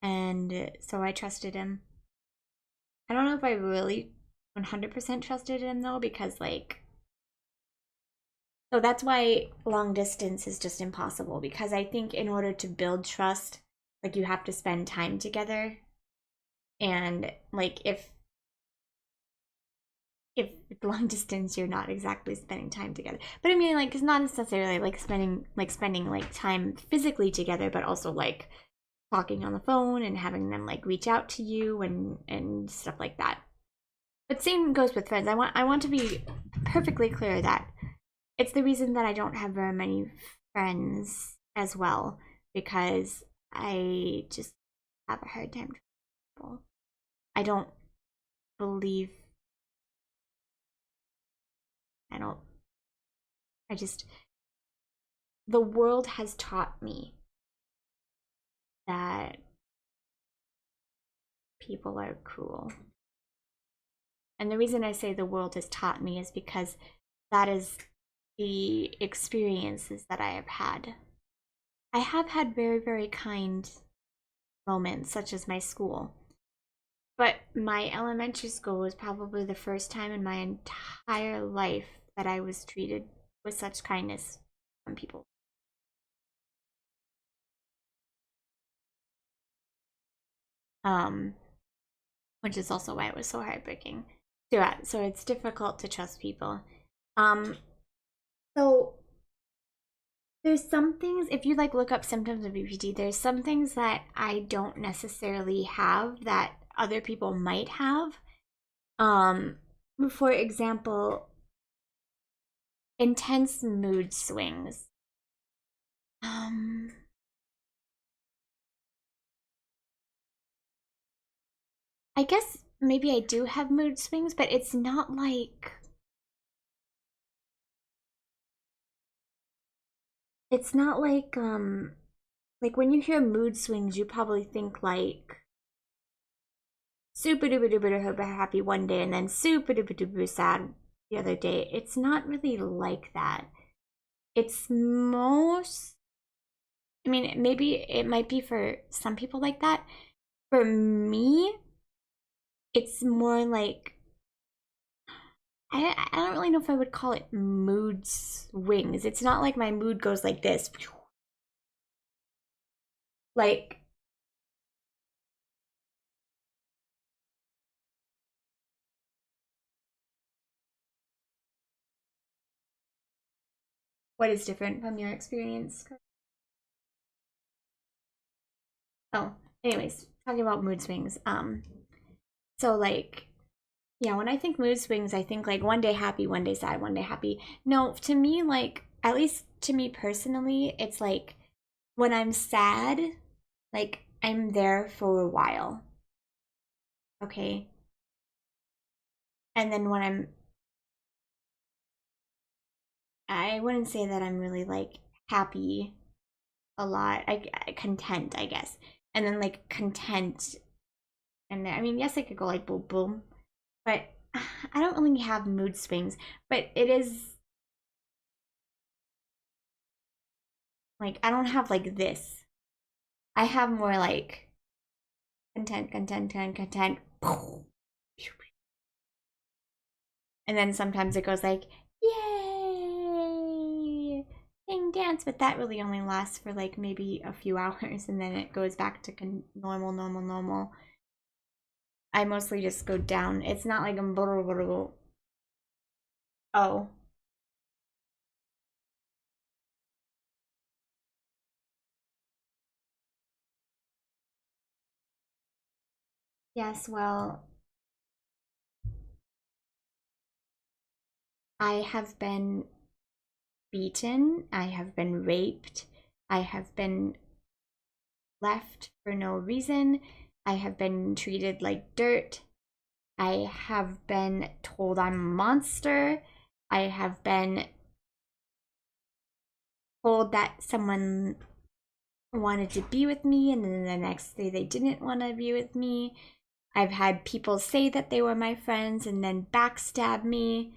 and so I trusted him. I don't know if I really 100% trusted him though, because like, so that's why long distance is just impossible, because I think in order to build trust, like you have to spend time together. And like if long distance you're not exactly spending time together. But I mean like it's not necessarily like spending like time physically together, but also like talking on the phone and having them like reach out to you and stuff like that. But same goes with friends. I want to be perfectly clear that it's the reason that I don't have very many friends as well, because I just have a hard time trusting people. I don't believe I don't I just the world has taught me that people are cruel. And the reason I say the world has taught me is because that is the experiences that I have had. I have had very, very kind moments, such as my school. But my elementary school was probably the first time in my entire life that I was treated with such kindness from people. Um, which is also why it was so heartbreaking. So, yeah, so it's difficult to trust people. Um, so there's some things, if you like look up symptoms of BPD, there's some things that I don't necessarily have that other people might have. For example, intense mood swings. Um, I guess maybe I do have mood swings, but it's not like when you hear mood swings, you probably think like super duper duper happy one day and then super duper duper sad the other day. It's not really like that. It's most, I mean, maybe it might be for some people like that. For me, it's more like I don't really know if I would call it mood swings. It's not like my mood goes like this. Like, what is different from your experience? Oh, anyways, talking about mood swings. So like, yeah, when I think mood swings, I think like one day happy, one day sad, one day happy. No, to me, like, at least to me personally, it's like when I'm sad, like I'm there for a while. Okay. And then I wouldn't say that I'm really like happy a lot. Content, I guess. And then like content, and then, I mean, yes, I could go like boom, boom, but I don't really have mood swings. But it is like I don't have like this. I have more like content, content, content, content. And then sometimes it goes like, yay, sing, dance, but that really only lasts for like maybe a few hours and then it goes back to normal, normal, normal. I mostly just go down. It's not like I'm oh, Yes, well, I have been beaten, I have been raped, I have been left for no reason, I have been treated like dirt, I have been told I'm a monster, I have been told that someone wanted to be with me and then the next day they didn't want to be with me. I've had people say that they were my friends and then backstab me.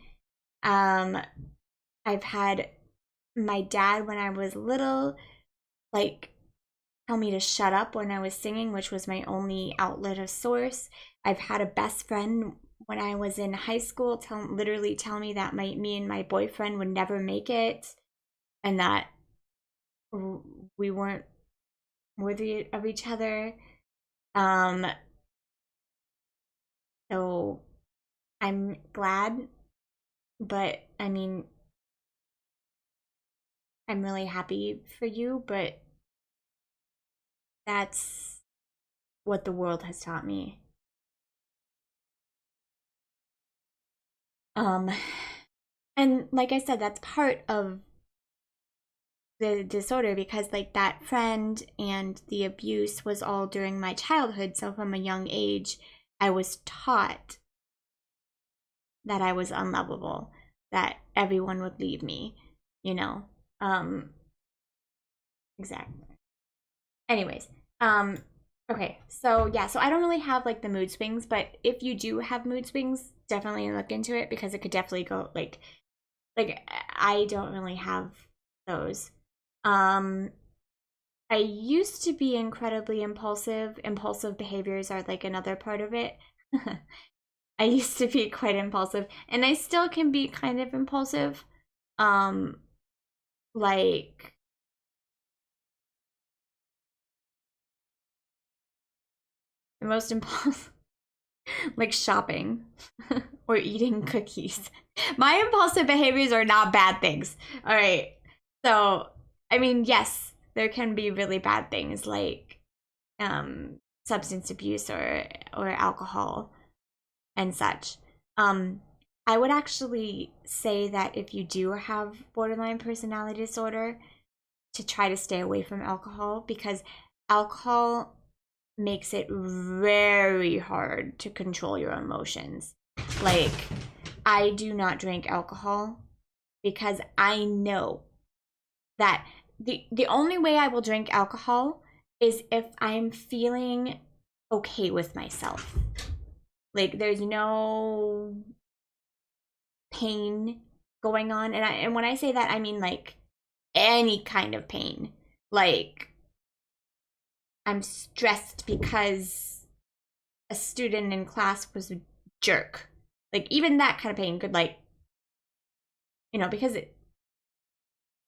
Um, I've had my dad when I was little, like, tell me to shut up when I was singing, which was my only outlet of source. I've had a best friend when I was in high school literally tell me that me and my boyfriend would never make it and that we weren't worthy of each other. Um, so I'm glad, but I mean, I'm really happy for you, but that's what the world has taught me. Um, and like I said, that's part of the disorder because like that friend and the abuse was all during my childhood. So from a young age, I was taught that I was unlovable, that everyone would leave me, you know. Um, exactly. Anyways, okay, so yeah, so I don't really have like the mood swings, but if you do have mood swings, definitely look into it because it could definitely go like I don't really have those. Um, I used to be incredibly impulsive. Impulsive behaviors are like another part of it. I used to be quite impulsive, and I still can be kind of impulsive. Um, like the most impulsive like shopping or eating cookies. My impulsive behaviors are not bad things. All right. So, I mean, yes, there can be really bad things like substance abuse or alcohol and such. Um I would actually say that if you do have borderline personality disorder, to try to stay away from alcohol because alcohol makes it very hard to control your emotions. Like, I do not drink alcohol because I know that the only way I will drink alcohol is if I'm feeling okay with myself. Like there's no pain going on and when I say that I mean like any kind of pain. Like I'm stressed because a student in class was a jerk. Like even that kind of pain could like, because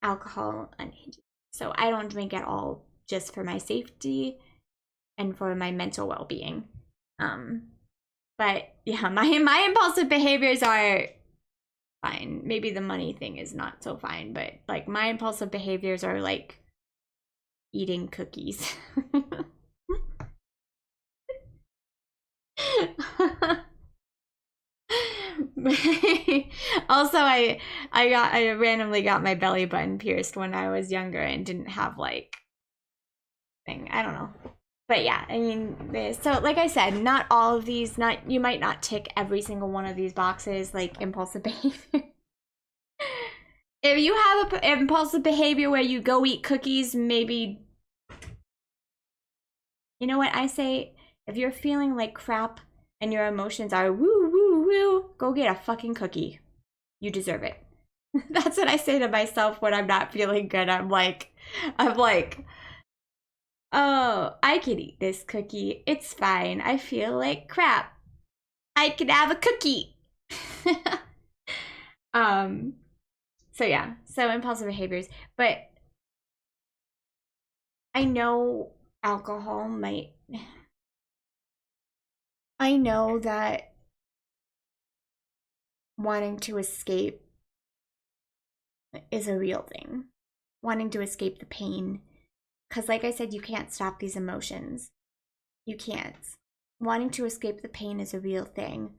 alcohol unhinges. So I don't drink at all just for my safety and for my mental well-being. Um, but yeah, my impulsive behaviors are fine. Maybe the money thing is not so fine, but like my impulsive behaviors are like eating cookies. Also, I randomly got my belly button pierced when I was younger and didn't have like thing. I don't know. But yeah, I mean, so like I said, not all of these, not you might not tick every single one of these boxes like impulsive behavior. If you have a impulsive behavior where you go eat cookies, maybe you know what I say? If you're feeling like crap and your emotions are woo woo woo, go get a fucking cookie. You deserve it. That's what I say to myself when I'm not feeling good. I'm like, oh, I can eat this cookie. It's fine. I feel like crap. I can have a cookie. um, so yeah, so impulsive behaviors. But I know alcohol might, I know that wanting to escape is a real thing. Wanting to escape the pain. Because, like I said, you can't stop these emotions. You can't. wanting to escape the pain is a real thing.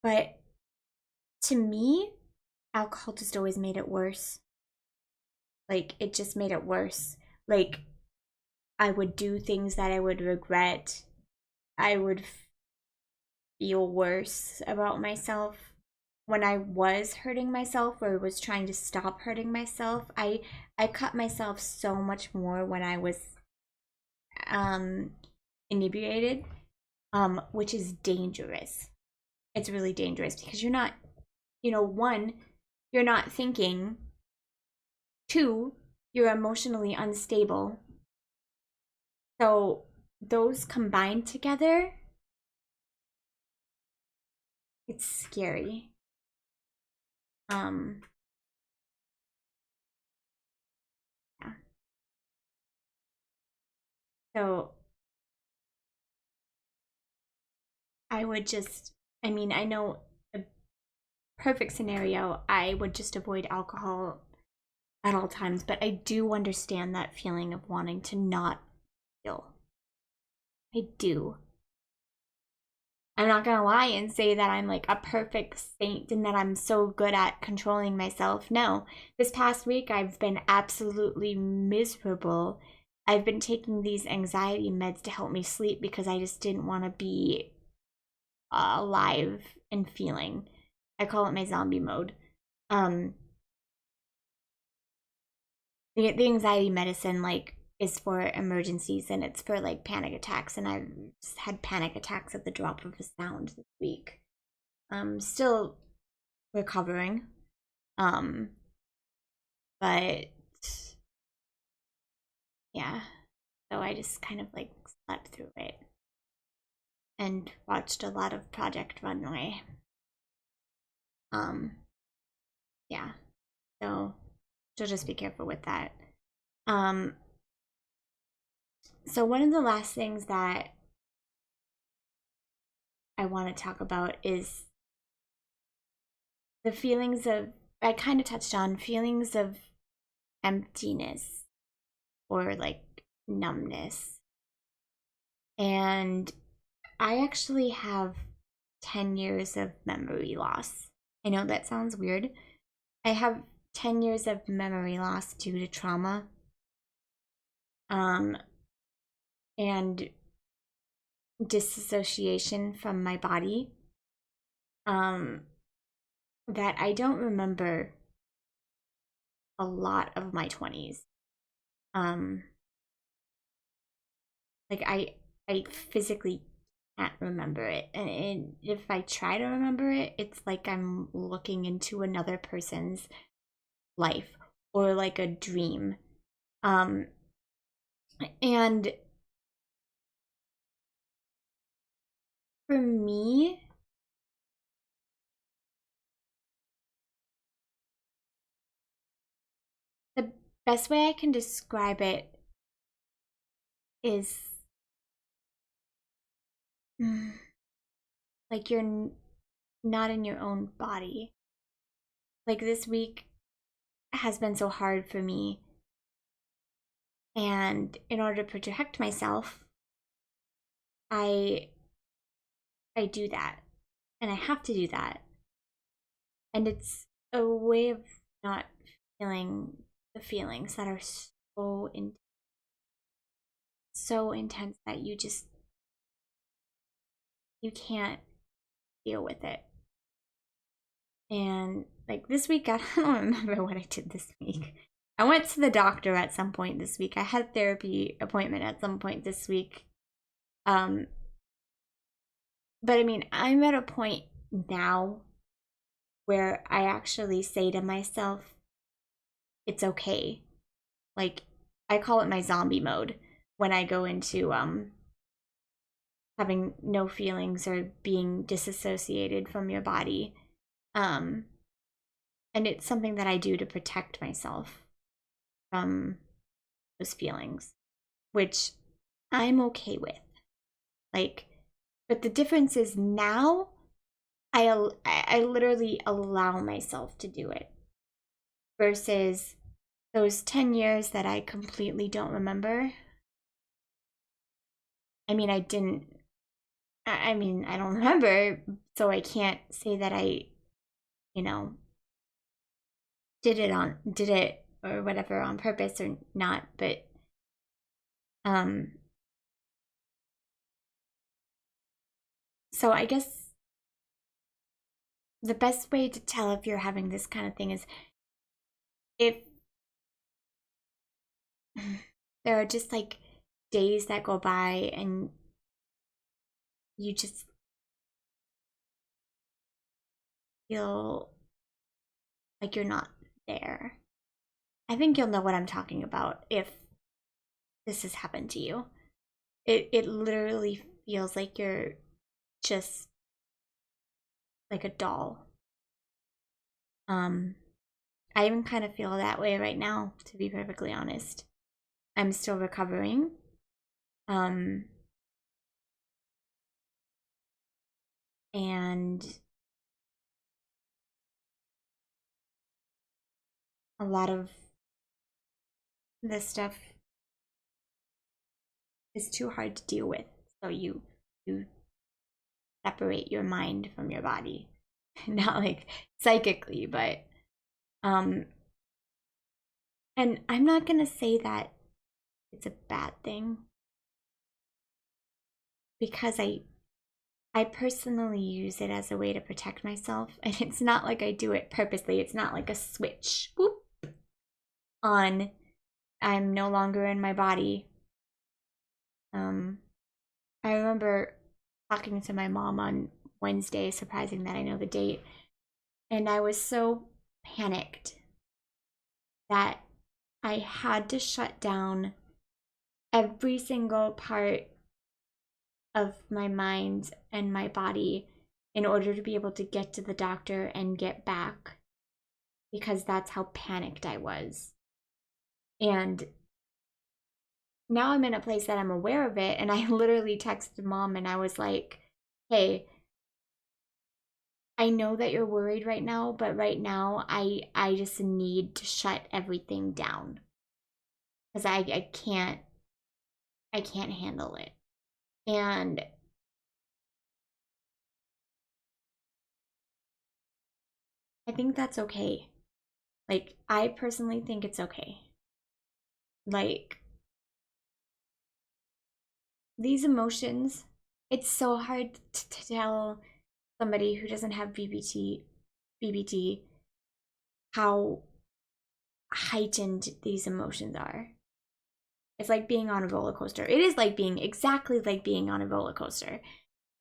But to me, alcohol just always made it worse. Like, it just made it worse. Like, I would do things that I would regret. I would feel worse about myself when I was hurting myself or was trying to stop hurting myself. I cut myself so much more when I was inebriated, which is dangerous. It's really dangerous because you're not, one, you're not thinking. Two, you're emotionally unstable. So those combined together, it's scary. Yeah. So I would just, I know a perfect scenario, I would just avoid alcohol at all times, but I do understand that feeling of wanting to not feel. I do. I'm not gonna lie and say that I'm like a perfect saint and that I'm so good at controlling myself. No, this past week I've been absolutely miserable. I've been taking these anxiety meds to help me sleep because I just didn't want to be alive and feeling. I call it my zombie mode. The anxiety medicine like is for emergencies and it's for like panic attacks, and I've had panic attacks at the drop of a sound this week. I'm still recovering. But yeah. So I just kind of like slept through it and watched a lot of Project Runway. Yeah. So just be careful with that. So one of the last things that I want to talk about is the feelings of, I kind of touched on feelings of emptiness or like numbness. And I actually have 10 years of memory loss. I know that sounds weird. I have 10 years of memory loss due to trauma. And disassociation from my body. That I don't remember a lot of my 20s. Like I physically can't remember it, and if I try to remember it, it's like I'm looking into another person's life or like a dream. And for me, the best way I can describe it is like you're not in your own body. Like this week has been so hard for me, and in order to protect myself, I do that, and I have to do that, and it's a way of not feeling the feelings that are so intense that you can't deal with it. And like this week, I don't remember what I did this week. I went to the doctor at some point this week. I had a therapy appointment at some point this week. But I mean, I'm at a point now where I actually say to myself, it's okay. Like, I call it my zombie mode when I go into having no feelings or being disassociated from your body. And it's something that I do to protect myself from those feelings, which I'm okay with. Like, but the difference is now I literally allow myself to do it versus those 10 years that I completely don't remember. I mean, I didn't, I mean, I don't remember, so I can't say that I, you know, did it or whatever on purpose or not, but, um, so I guess the best way to tell if you're having this kind of thing is if there are just like days that go by and you just feel like you're not there. I think you'll know what I'm talking about if this has happened to you. It literally feels like you're just like a doll. I even kind of feel that way right now, to be perfectly honest. I'm still recovering. And a lot of this stuff is too hard to deal with. So you separate your mind from your body. Not like psychically, but and I'm not gonna say that it's a bad thing because I personally use it as a way to protect myself, and it's not like I do it purposely. It's not like a switch whoop on I'm no longer in my body. I remember talking to my mom on Wednesday, surprising that I know the date, and I was so panicked that I had to shut down every single part of my mind and my body in order to be able to get to the doctor and get back, because that's how panicked I was. And now I'm in a place that I'm aware of it, and I literally texted mom and I was like, hey, I know that you're worried right now, but right now I just need to shut everything down because I can't handle it. And I think that's okay. Like, I personally think it's okay. Like, these emotions, it's so hard to tell somebody who doesn't have BBT how heightened these emotions are. It's like being on a roller coaster. It is like being exactly like being on a roller coaster.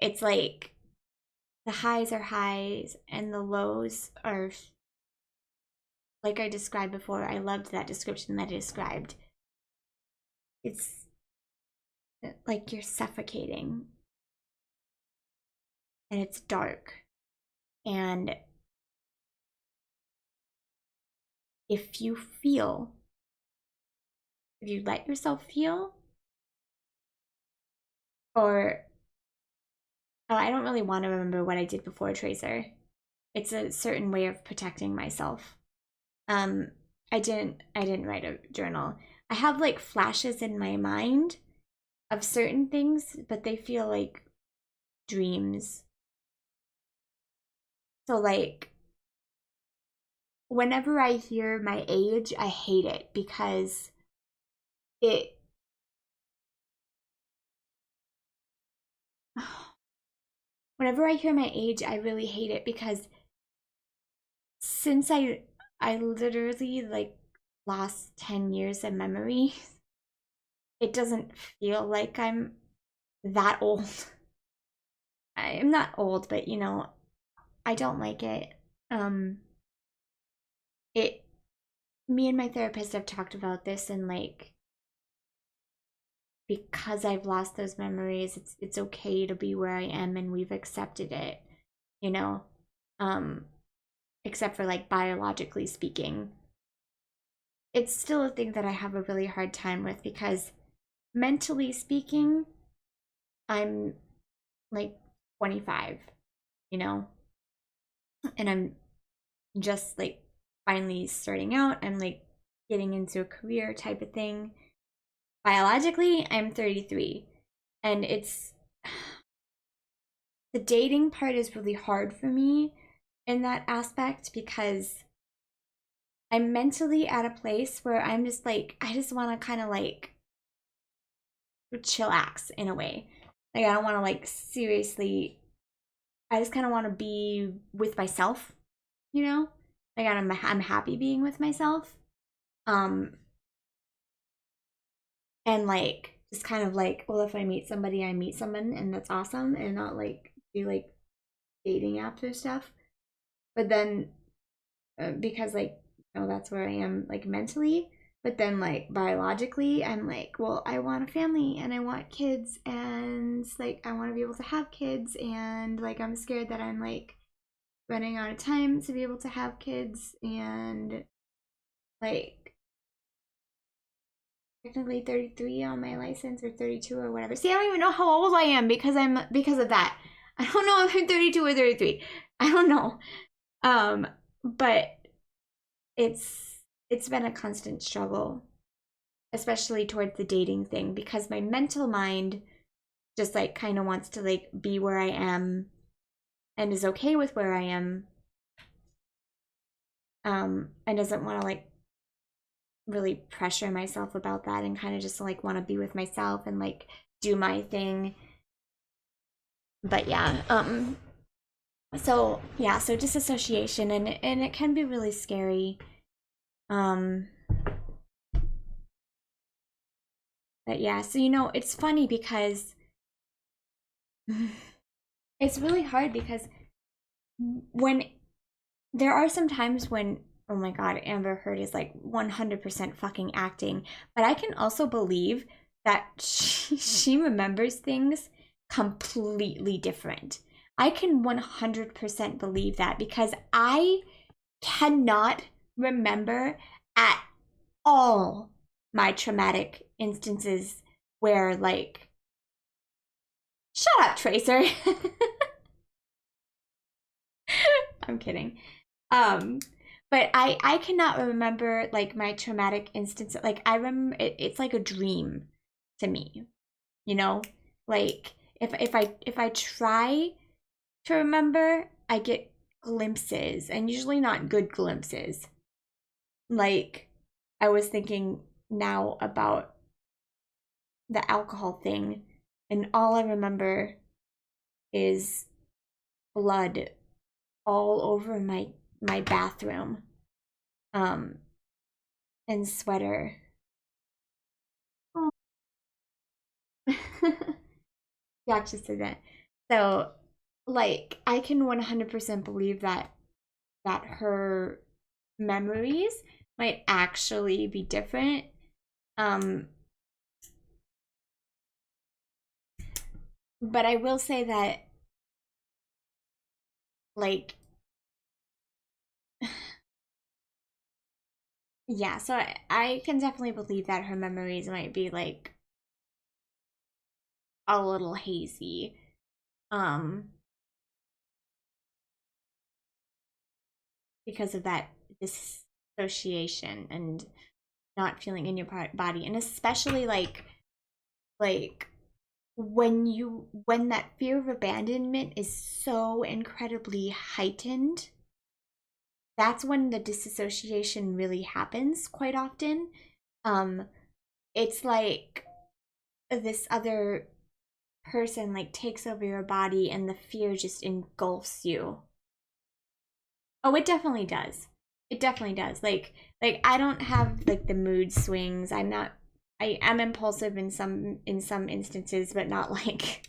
It's like the highs are highs and the lows are like I described before. I loved that description that I described. It's like you're suffocating and it's dark. And if you let yourself feel, or oh, I don't really want to remember what I did before Tracer. It's a certain way of protecting myself. I didn't write a journal. I have like flashes in my mind of certain things, but they feel like dreams. So like whenever I hear my age, I hate it because it whenever I hear my age, I really hate it because since I literally like lost 10 years of memory, it doesn't feel like I'm that old. I'm not old, but you know, I don't like it. Um it Me and my therapist have talked about this, and like because I've lost those memories, it's okay to be where I am and we've accepted it, you know. Um except for like biologically speaking. It's still a thing that I have a really hard time with because mentally speaking, I'm like 25, you know, and I'm just like finally starting out. I'm like getting into a career type of thing. Biologically, I'm 33. And it's the dating part is really hard for me in that aspect because I'm mentally at a place where I'm just like, I just want to kind of like chillax in a way. Like, I don't want to like seriously, I just kind of want to be with myself, you know? Like, I'm happy being with myself. Um, and like, just kind of like, well, if I meet somebody, I meet someone and that's awesome, and not like do like dating apps or stuff. But then because like, you know, that's where I am like mentally, but then like biologically I'm like, well, I want a family and I want kids, and like I want to be able to have kids, and like I'm scared that I'm like running out of time to be able to have kids, and like technically 33 on my license, or 32 or whatever. See, I don't even know how old I am because of that. I don't know if I'm 32 or 33. I don't know. Um, but it's been a constant struggle, especially towards the dating thing, because my mental mind just like kind of wants to like be where I am and is okay with where I am, and doesn't want to like really pressure myself about that, and kind of just like want to be with myself and like do my thing. But yeah, so yeah, so disassociation, and it can be really scary. um but yeah, so you know, it's funny because it's really hard because when there are some times when, oh my god, Amber Heard is like 100% fucking acting, but I can also believe that she remembers things completely different. I can 100% believe that because I cannot remember at all my traumatic instances where like, shut up, Tracer. I'm kidding. Um, but I cannot remember like my traumatic instance. Like I remember it's like a dream to me, you know? Like if I try to remember, I get glimpses, and usually not good glimpses. Like I was thinking now about the alcohol thing, and all I remember is blood all over my bathroom, um and sweater. Gotcha, said that. So, like, I can 100% believe that her memories might actually be different. Um, but I will say that, like, yeah, so I can definitely believe that her memories might be, like, a little hazy. Um, because of that dissociation and not feeling in your body, and especially like when that fear of abandonment is so incredibly heightened, that's when the disassociation really happens quite often. um it's like this other person like takes over your body, and the fear just engulfs you. Oh, it definitely does. It definitely does. Like I don't have like the mood swings. I am impulsive in some instances, but not like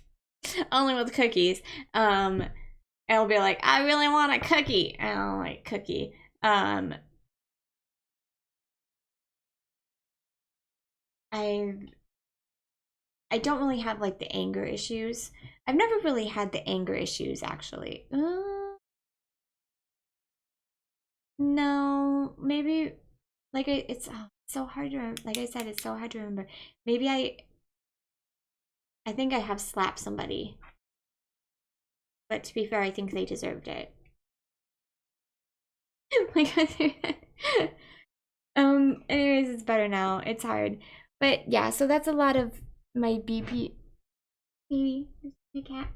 only with cookies. I'll be like, I really want a cookie. I don't like cookie. Um I I don't really have like the anger issues. I've never really had the anger issues actually. No, maybe like it's so hard to like I said, it's so hard to remember. Maybe I think I have slapped somebody, but to be fair, I think they deserved it. Like, anyways, it's better now. It's hard, but yeah. So that's a lot of my BP. baby. This is my cat.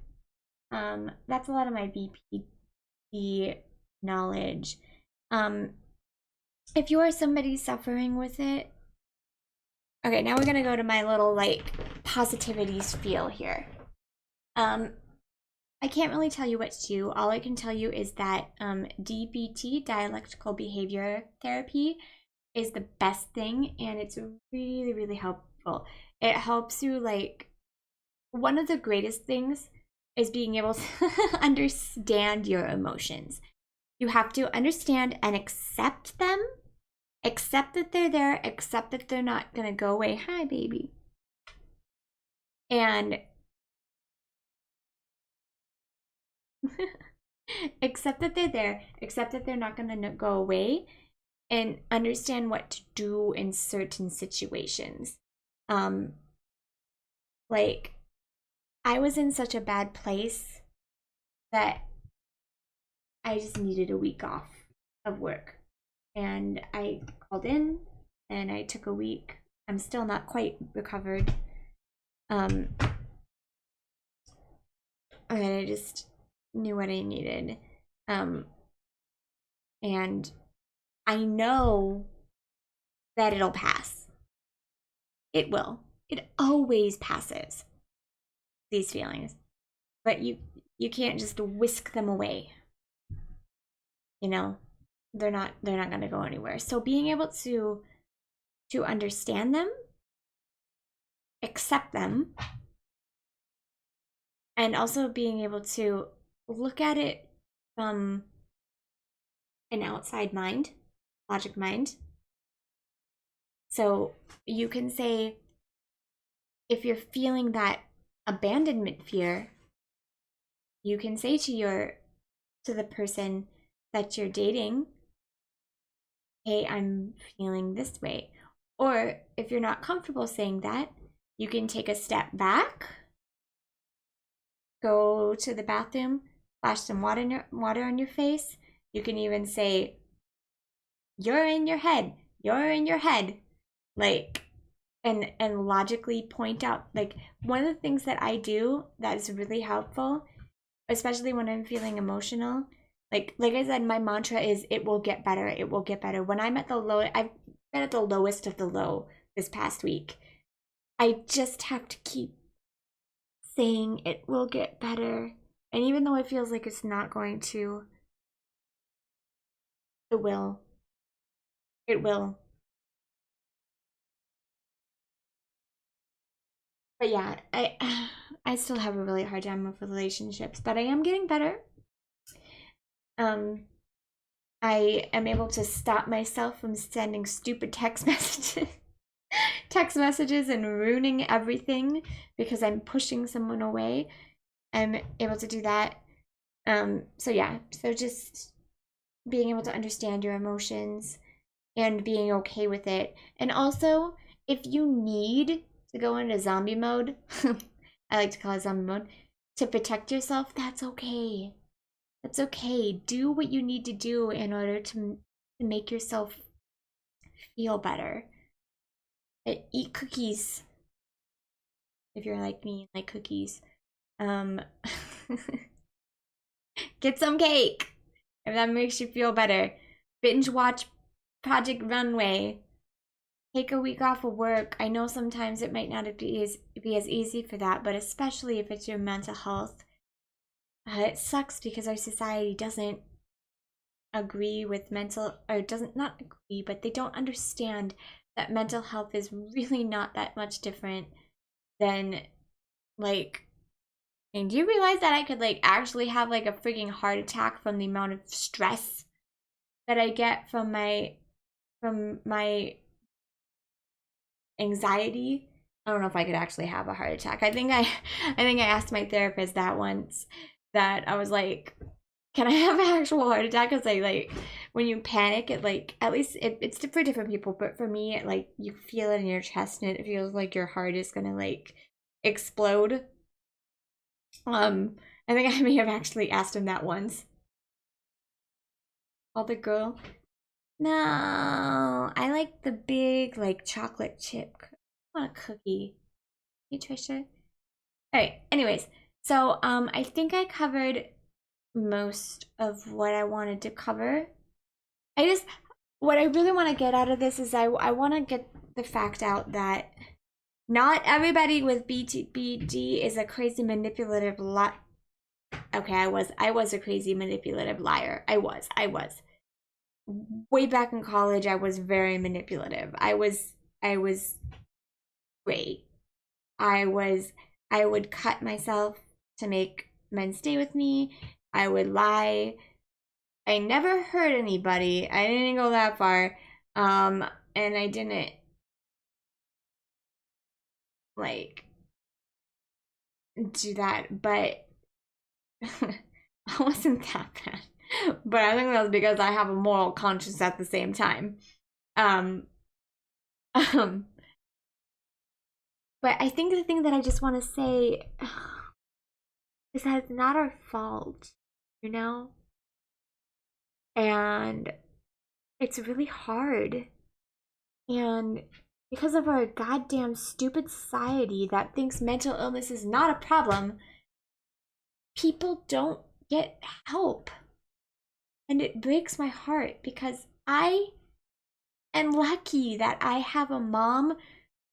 That's a lot of my BPD knowledge. If you are somebody suffering with it, okay, now we're gonna go to my little like positivity spiel here. I can't really tell you what to do. All I can tell you is that DBT, dialectical behavior therapy, is the best thing, and it's really, really helpful. It helps you, like, one of the greatest things is being able to understand your emotions. You have to understand and accept them, accept that they're there, accept that they're not gonna go away. Hi, baby. And accept that they're there, accept that they're not gonna go away, and understand what to do in certain situations. Like, I was in such a bad place that I just needed a week off of work. And I called in and I took a week. I'm still not quite recovered. And I just knew what I needed. And I know that it'll pass. It will. It always passes, these feelings. But you can't just whisk them away. You know, they're not going to go anywhere. So being able to understand them, accept them, and also being able to look at it from an outside mind, logic mind. So you can say, if you're feeling that abandonment fear, you can say to the person that you're dating, hey, I'm feeling this way. Or if you're not comfortable saying that, you can take a step back, go to the bathroom, splash some water on your face. You can even say, you're in your head, like, and logically point out, like, one of the things that I do that is really helpful, especially when I'm feeling emotional, like I said, my mantra is, it will get better, it will get better. When I'm at the low, I've been at the lowest of the low this past week. I just have to keep saying it will get better. And even though it feels like it's not going to, it will. It will. But yeah, I still have a really hard time with relationships, but I am getting better. I am able to stop myself from sending stupid text messages and ruining everything because I'm pushing someone away. I'm able to do that. So yeah, so just being able to understand your emotions and being okay with it. And also, if you need to go into zombie mode, I like to call it zombie mode, to protect yourself, that's okay. That's okay. Do what you need to do in order to make yourself feel better. Eat cookies. If you're like me, like cookies. Get some cake if that makes you feel better. Binge watch Project Runway. Take a week off of work. I know sometimes it might not be as easy for that, but especially if it's your mental health. It sucks because our society doesn't agree with not agree, but they don't understand that mental health is really not that much different than, like, and do you realize that I could, like, actually have, like, a freaking heart attack from the amount of stress that I get from my anxiety? I don't know if I could actually have a heart attack. I think I asked my therapist that once, that I was like, can I have an actual heart attack? Because like when you panic, it, like, at least it's for different people, but for me, it, like, you feel it in your chest and it feels like your heart is gonna, like, explode. I think I may have actually asked him that once. The girl. No, I like the big, like, chocolate chip. I want a cookie. Hey, Trisha. right, anyways, so I think I covered most of what I wanted to cover. I just, what I really want to get out of this is I want to get the fact out that not everybody with BD is a crazy manipulative Okay, I was a crazy manipulative liar. I was. Way back in college, I was very manipulative. I was great. I was, I would cut myself to make men stay with me. I would lie. I never hurt anybody. I didn't go that far. And I didn't like do that, but I wasn't that bad. But I think that's because I have a moral conscience at the same time. Um, um, but I think the thing that I just want to say is that it's not our fault, you know? And it's really hard. And because of our goddamn stupid society that thinks mental illness is not a problem, people don't get help. And it breaks my heart because I am lucky that I have a mom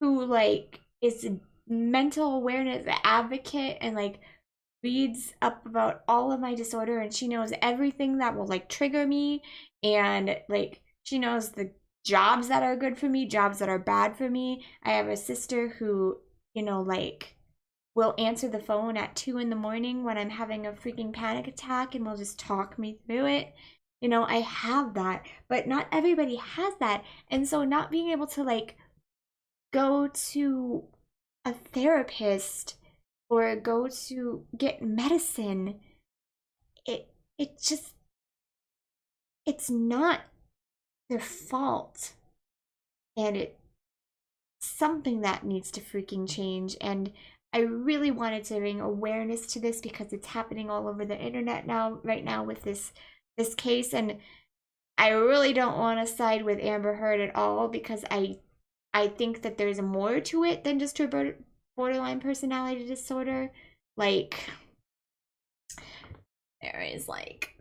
who like is a mental awareness advocate and like reads up about all of my disorder, and she knows everything that will like trigger me, and like she knows the jobs that are good for me, jobs that are bad for me. I have a sister who, you know, like will answer the phone at 2 in the morning when I'm having a freaking panic attack and will just talk me through it. You know, I have that, but not everybody has that. And so not being able to like go to a therapist or go to get medicine, it just, it's not their fault. And it's something that needs to freaking change. And I really wanted to bring awareness to this because it's happening all over the internet now, right now, with this case. And I really don't want to side with Amber Heard at all because I think that there's more to it than just her borderline personality disorder. Like, there is like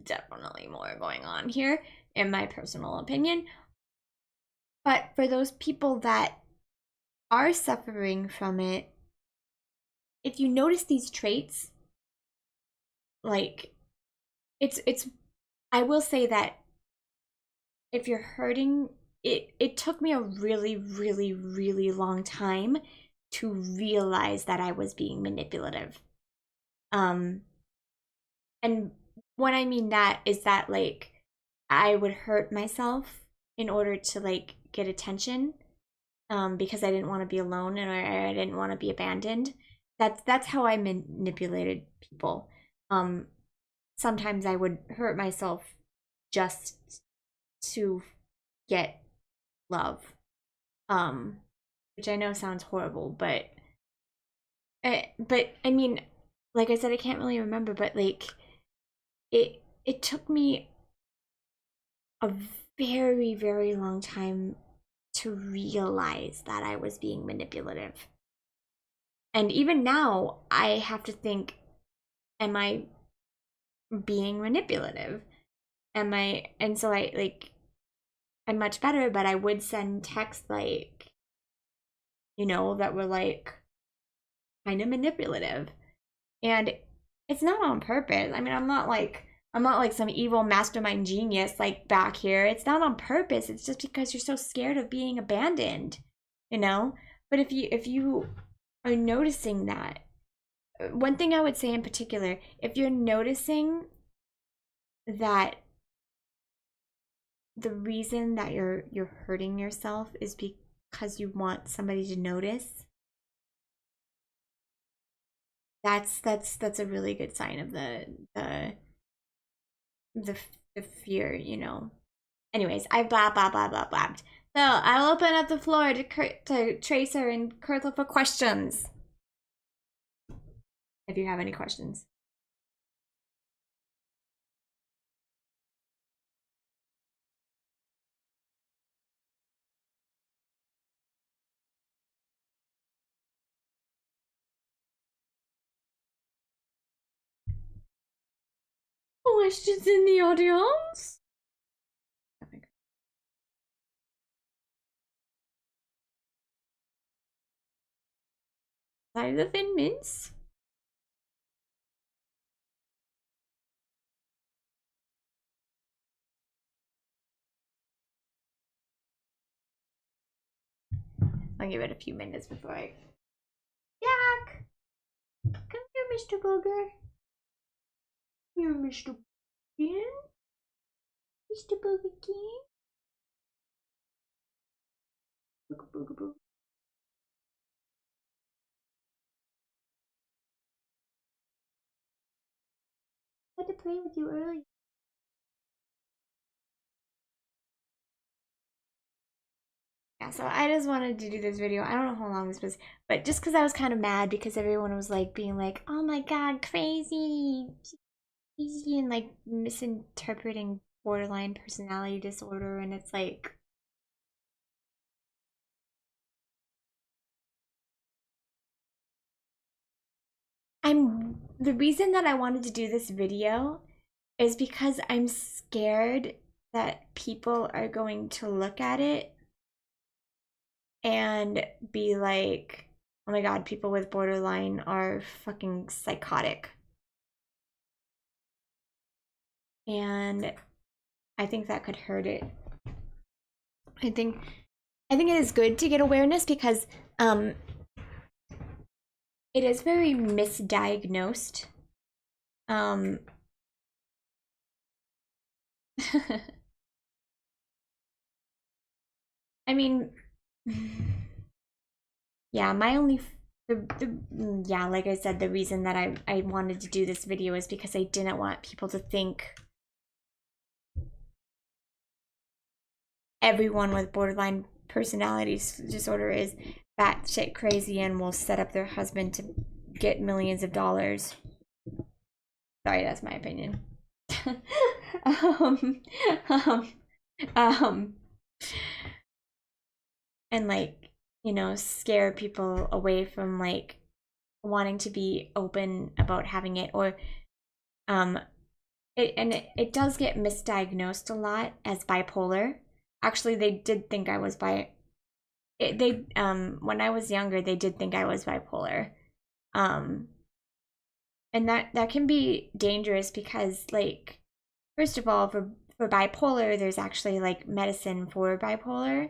definitely more going on here, in my personal opinion. But for those people that are suffering from it, if you notice these traits, like it's I will say that if you're hurting, it took me a really, really, really long time to realize that I was being manipulative. Um, and what I mean that is that like I would hurt myself in order to like get attention, because I didn't want to be alone and I didn't want to be abandoned. That's how I manipulated people. Um, Sometimes I would hurt myself just to get love. Um, which I know sounds horrible, but I mean, like I said, I can't really remember, but like it took me a very, very long time to realize that I was being manipulative. And even now, I have to think, am I being manipulative? Am I, and so I like, I'm much better, but I would send texts like, you know, that were like kind of manipulative. And it's not on purpose. I mean, I'm not like some evil mastermind genius like back here. It's not on purpose. It's just because you're so scared of being abandoned, you know? But if you are noticing that, one thing I would say in particular, if you're noticing that the reason that you're hurting yourself is because you want somebody to notice, that's a really good sign of the the fear, you know. Anyways, I blah blah blah blah blabbed. So I'll open up the floor to Tracer and Kurtla for questions, if you have any questions. questions in the audience? Side of the Thin Mints. I'll give it a few minutes before I... Jack! Come here, Mr. Booger. Here, Mr. King. Mr. Booger King. Booger, booger, booger. I had to play with you earlier. Yeah, so I just wanted to do this video. I don't know how long this was, but just because I was kind of mad because everyone was like being like, oh my god, crazy, crazy, and like misinterpreting borderline personality disorder, and it's like, the reason that I wanted to do this video is because I'm scared that people are going to look at it and be like, oh my god, people with borderline are fucking psychotic. And I think that could hurt it. I think it is good to get awareness because it is very misdiagnosed. I mean, yeah, my only yeah, like I said, the reason that I wanted to do this video is because I didn't want people to think everyone with borderline personality disorder is batshit crazy and will set up their husband to get millions of dollars. Sorry, that's my opinion. And like, you know, scare people away from like wanting to be open about having it, or it does get misdiagnosed a lot as bipolar. Actually, they did think I was when I was younger, they did think I was bipolar. And that can be dangerous because, like, first of all, for bipolar, there's actually like medicine for bipolar.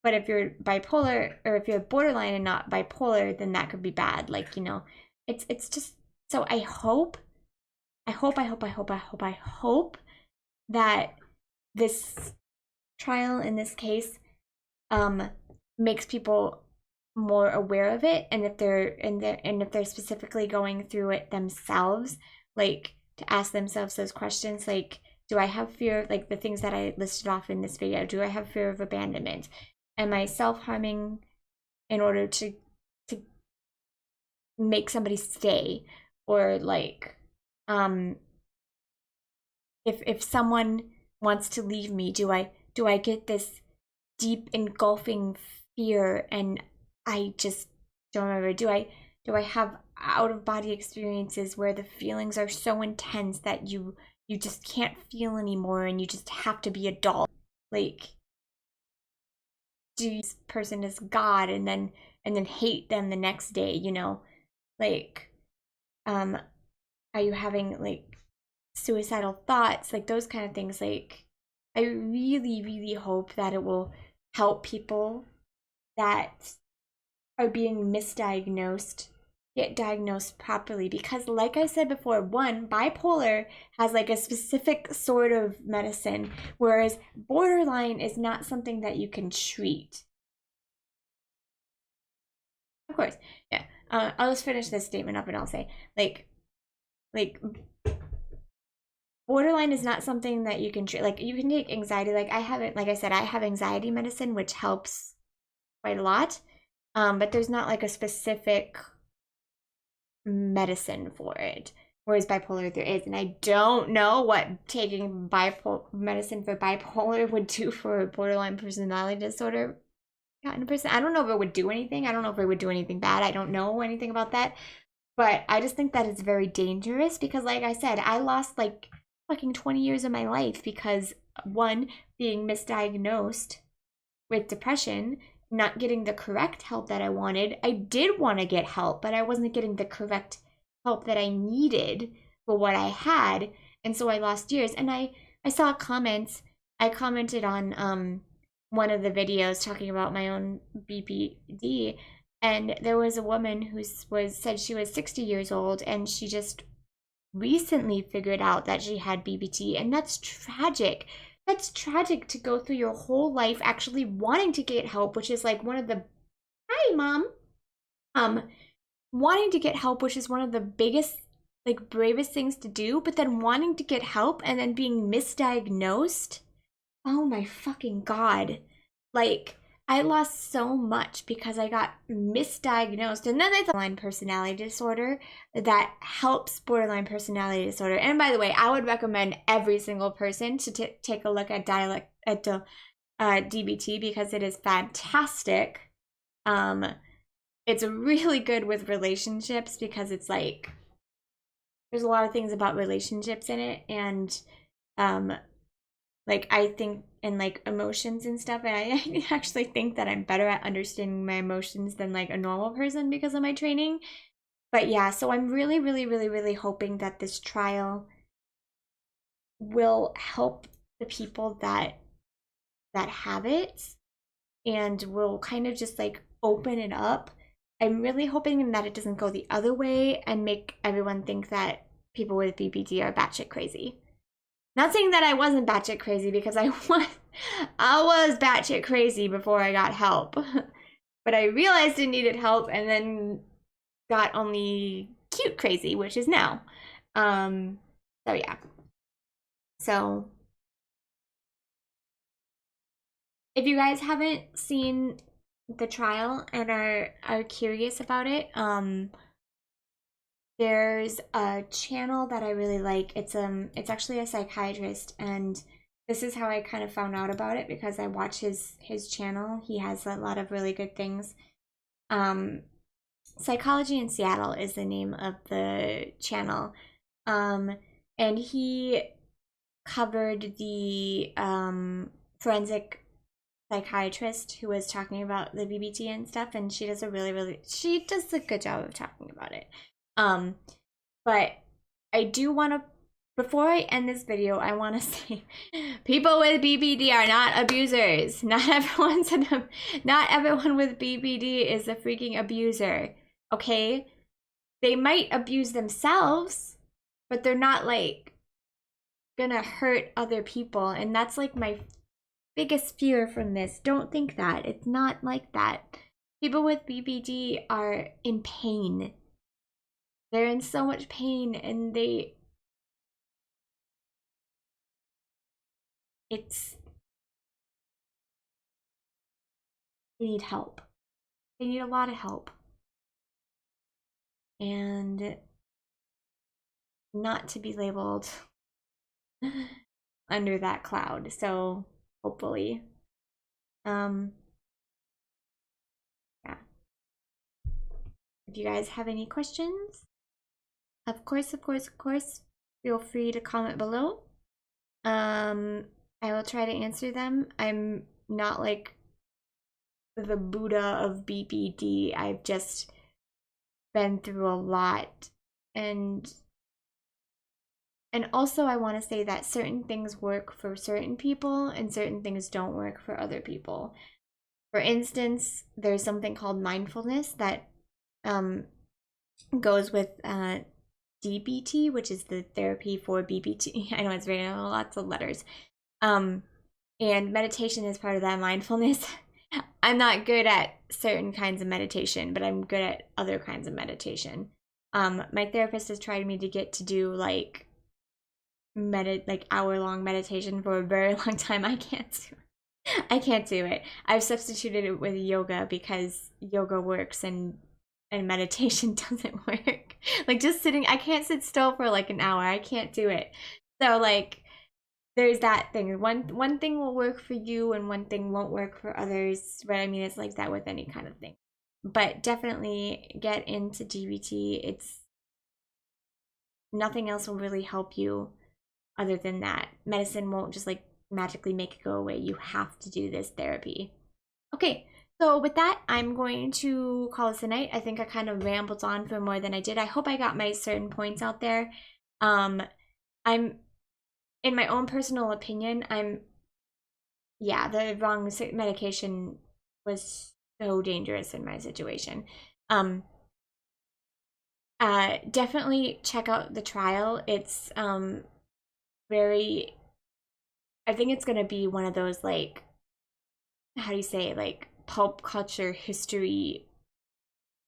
But if you're bipolar, or if you're borderline and not bipolar, then that could be bad. Like, you know, it's just, so I hope that this trial in this case makes people more aware of it, and if they're specifically going through it themselves, like to ask themselves those questions, like, do I have fear, like the things that I listed off in this video? Do I have fear of abandonment? Am I self-harming in order to make somebody stay? Or like, if someone wants to leave me, do I get this deep engulfing fear and I just don't remember? Do I have out-of-body experiences where the feelings are so intense that you just can't feel anymore and you just have to be a doll? Like, do this person as God and then hate them the next day, you know? Like, are you having like suicidal thoughts, like those kind of things? Like, I really hope that it will help people that are being misdiagnosed get diagnosed properly, because like I said before, one, bipolar has like a specific sort of medicine, whereas borderline is not something that you can treat. Of course, yeah. I'll just finish this statement up and I'll say, like borderline is not something that you can treat. Like, you can take anxiety. Like, I haven't, like I said, I have anxiety medicine, which helps quite a lot. But there's not like a specific medicine for it, whereas bipolar there is. And I don't know what taking medicine for bipolar would do for borderline personality disorder kind of person. I don't know if it would do anything. I don't know if it would do anything bad. I don't know anything about that. But I just think that it's very dangerous because, like I said, I lost like fucking 20 years of my life because, one, being misdiagnosed with depression, not getting the correct help that I wanted. I did want to get help, but I wasn't getting the correct help that I needed for what I had. And so I lost years. And I saw comments. I commented on one of the videos talking about my own BPD, and there was a woman who said she was 60 years old and she just recently figured out that she had BPD, and that's tragic. That's tragic to go through your whole life actually wanting to get help, which is like one of the hi mom wanting to get help, which is one of the biggest, like, bravest things to do, but then wanting to get help and then being misdiagnosed. Oh my fucking god. Like, I lost so much because I got misdiagnosed. And then there's borderline personality disorder that helps borderline personality disorder. And by the way, I would recommend every single person to take a look at DBT because it is fantastic. It's really good with relationships because it's like there's a lot of things about relationships in it, and like I think in like emotions and stuff, and I actually think that I'm better at understanding my emotions than like a normal person because of my training. But yeah, so I'm really, really, really, really hoping that this trial will help the people that have it and will kind of just like open it up. I'm really hoping that it doesn't go the other way and make everyone think that people with BPD are batshit crazy. Not saying that I wasn't batshit crazy, because I was batshit crazy before I got help. But I realized I needed help and then got only cute crazy, which is now. So yeah. So if you guys haven't seen the trial and are curious about it, there's a channel that I really like. It's actually a psychiatrist, and this is how I kind of found out about it, because I watch his channel. He has a lot of really good things. Psychology in Seattle is the name of the channel. And he covered the forensic psychiatrist who was talking about the BPD and stuff, and she does a good job of talking about it. But I do want to, before I end this video, I want to say people with BPD are not abusers. Not everyone with BPD is a freaking abuser. Okay? They might abuse themselves, but they're not like gonna hurt other people. And that's like my biggest fear from this. Don't think that. It's not like that. People with BPD are in pain. They're in so much pain, and they need help. They need a lot of help. And not to be labeled under that cloud. So hopefully. Yeah. If you guys have any questions, of course, feel free to comment below. I will try to answer them. I'm not like the Buddha of BPD. I've just been through a lot, and also I want to say that certain things work for certain people and certain things don't work for other people. For instance, there's something called mindfulness that goes with DBT, which is the therapy for BPD. I know it's very lots of letters. And meditation is part of that mindfulness. I'm not good at certain kinds of meditation, but I'm good at other kinds of meditation. My therapist has tried me to get to do like hour-long meditation for a very long time. I can't do it. I've substituted it with yoga because yoga works and meditation doesn't work. Like just sitting, I can't sit still for like an hour. I can't do it. So like there's that thing. One thing will work for you and one thing won't work for others. But I mean, it's like that with any kind of thing. But definitely get into DBT. It's nothing else will really help you other than that. Medicine won't just like magically make it go away. You have to do this therapy. Okay, so with that, I'm going to call this a night. I think I kind of rambled on for more than I did. I hope I got my certain points out there. I'm, in my own personal opinion, yeah, the wrong medication was so dangerous in my situation. Definitely check out the trial. It's very, I think it's gonna be one of those, like, how do you say, like pulp culture history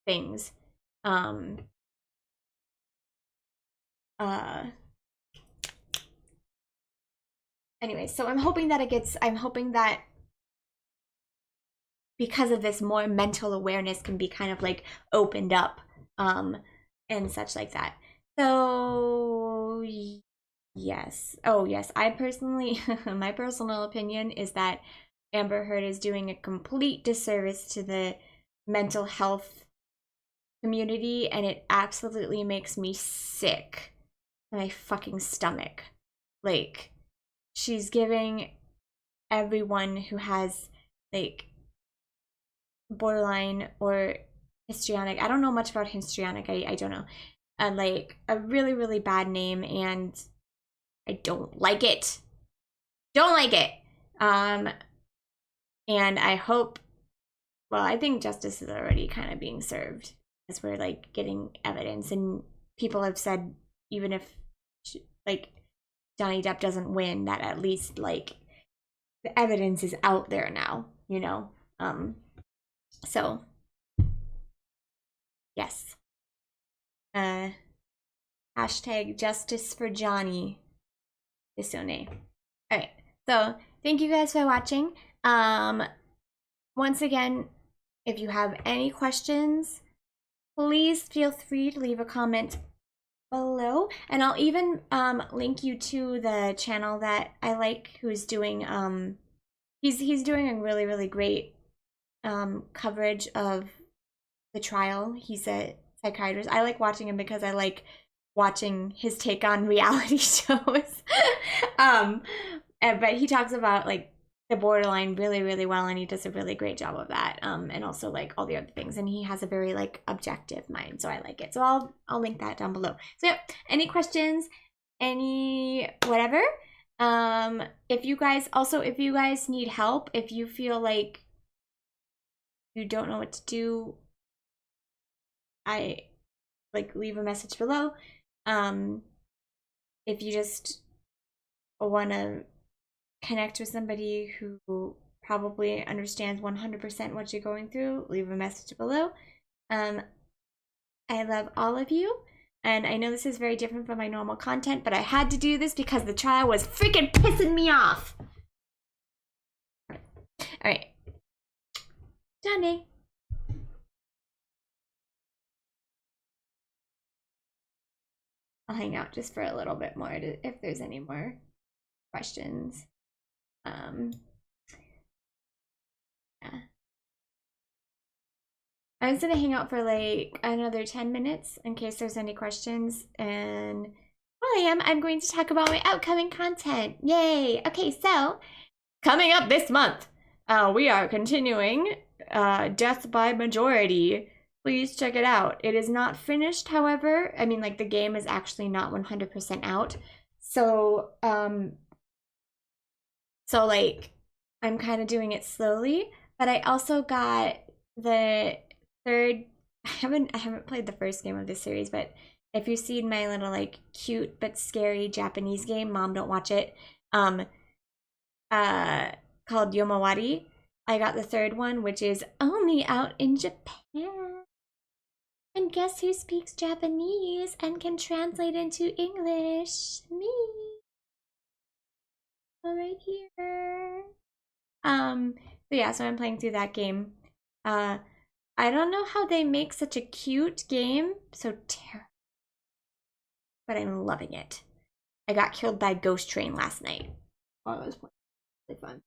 things. Anyway, so I'm hoping that because of this, more mental awareness can be kind of like opened up, and such like that. So yes. Oh yes, I personally, my personal opinion is that Amber Heard is doing a complete disservice to the mental health community, and it absolutely makes me sick to my fucking stomach. Like, she's giving everyone who has like borderline or histrionic, I don't know much about histrionic, I don't know, like a really, really bad name, and I don't like it. Don't like it. And I hope, well, I think justice is already kind of being served as we're like getting evidence, and people have said even if like Johnny Depp doesn't win, that at least like the evidence is out there now, you know? So yes. Hashtag justice for Johnny Depp. Alright, so thank you guys for watching. Once again, if you have any questions, please feel free to leave a comment below, and I'll even link you to the channel that I like, who's doing he's doing a really, really great coverage of the trial. He's a psychiatrist. I like watching him because I like watching his take on reality shows. But he talks about like the borderline really, really well, and he does a really great job of that, and also like all the other things, and he has a very like objective mind, so I like it. So I'll link that down below. So yeah, any questions, any whatever, if you guys need help, if you feel like you don't know what to do, I like leave a message below. If you just want to connect with somebody who probably understands 100% what you're going through, leave a message below. I love all of you, and I know this is very different from my normal content, but I had to do this because the trial was freaking pissing me off. All right, Johnny. I'll hang out just for a little bit more if there's any more questions. Yeah. I'm just gonna hang out for like another 10 minutes in case there's any questions, and while I'm going to talk about my upcoming content. Yay! Okay, so coming up this month, we are continuing Death by Majority. Please check it out. It is not finished, however. I mean, like, the game is actually not 100% out. So, like, I'm kind of doing it slowly. But I also got the third. I haven't played the first game of this series, but if you've seen my little like cute but scary Japanese game, Mom Don't Watch It, called Yomawari, I got the third one, which is only out in Japan. And guess who speaks Japanese and can translate into English? Me. Right here. So yeah, so I'm playing through that game. I don't know how they make such a cute game so terrible, but I'm loving it. I got killed by a ghost train last night while I was playing. Really fun.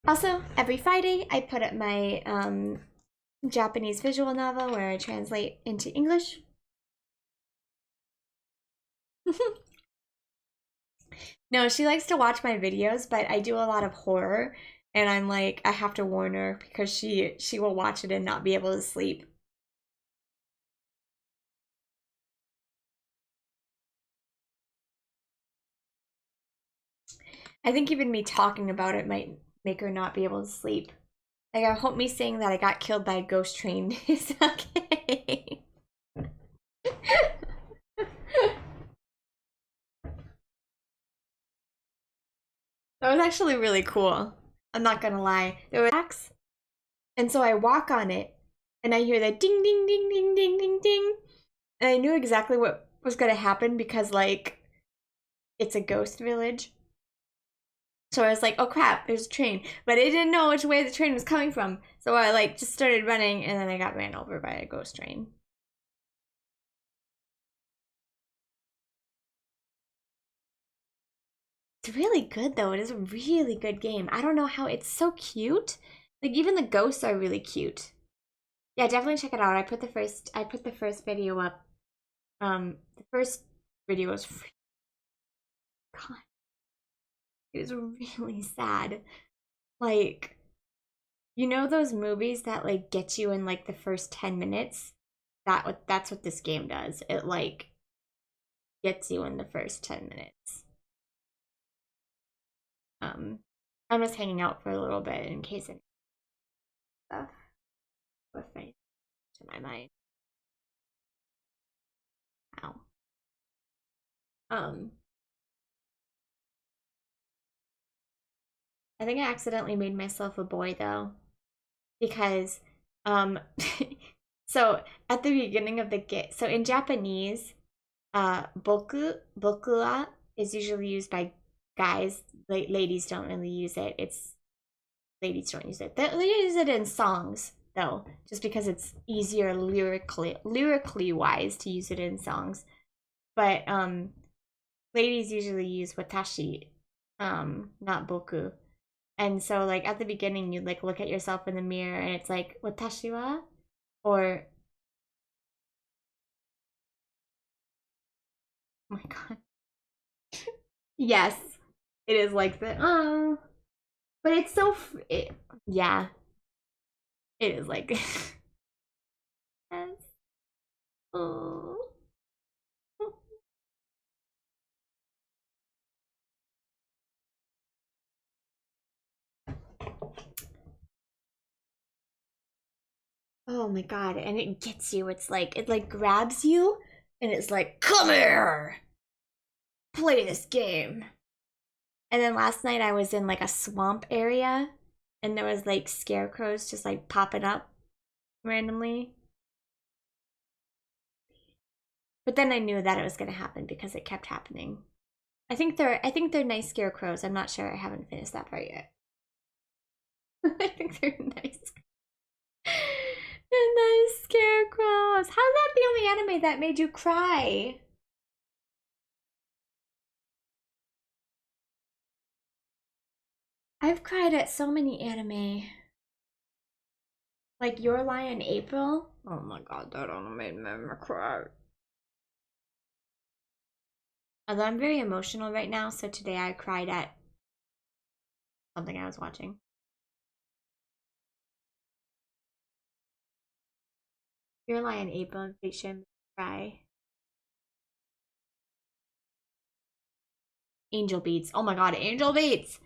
Also, every Friday I put up my Japanese visual novel where I translate into English. No, she likes to watch my videos, but I do a lot of horror, and I'm like, I have to warn her because she will watch it and not be able to sleep. I think even me talking about it might make her not be able to sleep. Like, I hope me saying that I got killed by a ghost train is okay. That was actually really cool. I'm not gonna lie. There was tracks, and so I walk on it, and I hear that ding, ding, ding, ding, ding, ding, ding, and I knew exactly what was gonna happen because, like, it's a ghost village. So I was like, oh crap, there's a train. But I didn't know which way the train was coming from. So I like just started running and then I got ran over by a ghost train. It's really good though. It is a really good game. I don't know how it's so cute. Like even the ghosts are really cute. Yeah, definitely check it out. I put the first video up. The first video was free. God. It was really sad. Like, you know those movies that like get you in like the first 10 minutes? That's what this game does. It like gets you in the first 10 minutes. I'm just hanging out for a little bit in case any stuff with me to my mind. Ow. Um, I think I accidentally made myself a boy though, because um, so at the beginning of the game, so in Japanese, boku wa is usually used by guys. Ladies don't really use it. It's ladies don't use it. They use it in songs though, just because it's easier lyrically wise to use it in songs. But ladies usually use watashi, not boku. And so like at the beginning you like look at yourself in the mirror and it's like watashi wa, or oh my god. Yes. It is like the but it's so yeah, it is like yes. Oh. Oh my god, and it gets you. It's like it like grabs you and it's like, "Come here. Play this game." And then last night I was in like a swamp area and there was like scarecrows just like popping up randomly. But then I knew that it was going to happen because it kept happening. I think they're nice scarecrows. I'm not sure. I haven't finished that part yet. I think they're nice. They're nice scarecrows. How's that the only anime that made you cry? I've cried at so many anime. Like Your Lie in April. Oh my god, that anime made me cry. Although I'm very emotional right now, so today I cried at something I was watching. Your Lie in April, they should make me cry. Angel Beats. Oh my god, Angel Beats!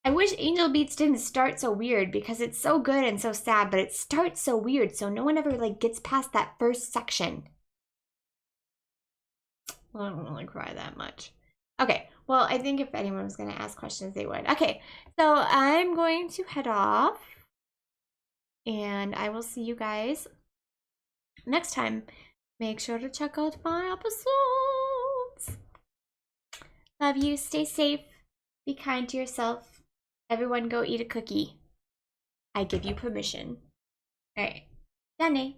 I wish Angel Beats didn't start so weird because it's so good and so sad, but it starts so weird, so no one ever like gets past that first section. Well, I don't really cry that much. Okay, well, I think if anyone was going to ask questions, they would. Okay, so I'm going to head off, and I will see you guys next time. Make sure to check out my episodes. Love you. Stay safe. Be kind to yourself. Everyone go eat a cookie. I give you permission. All right. じゃあね。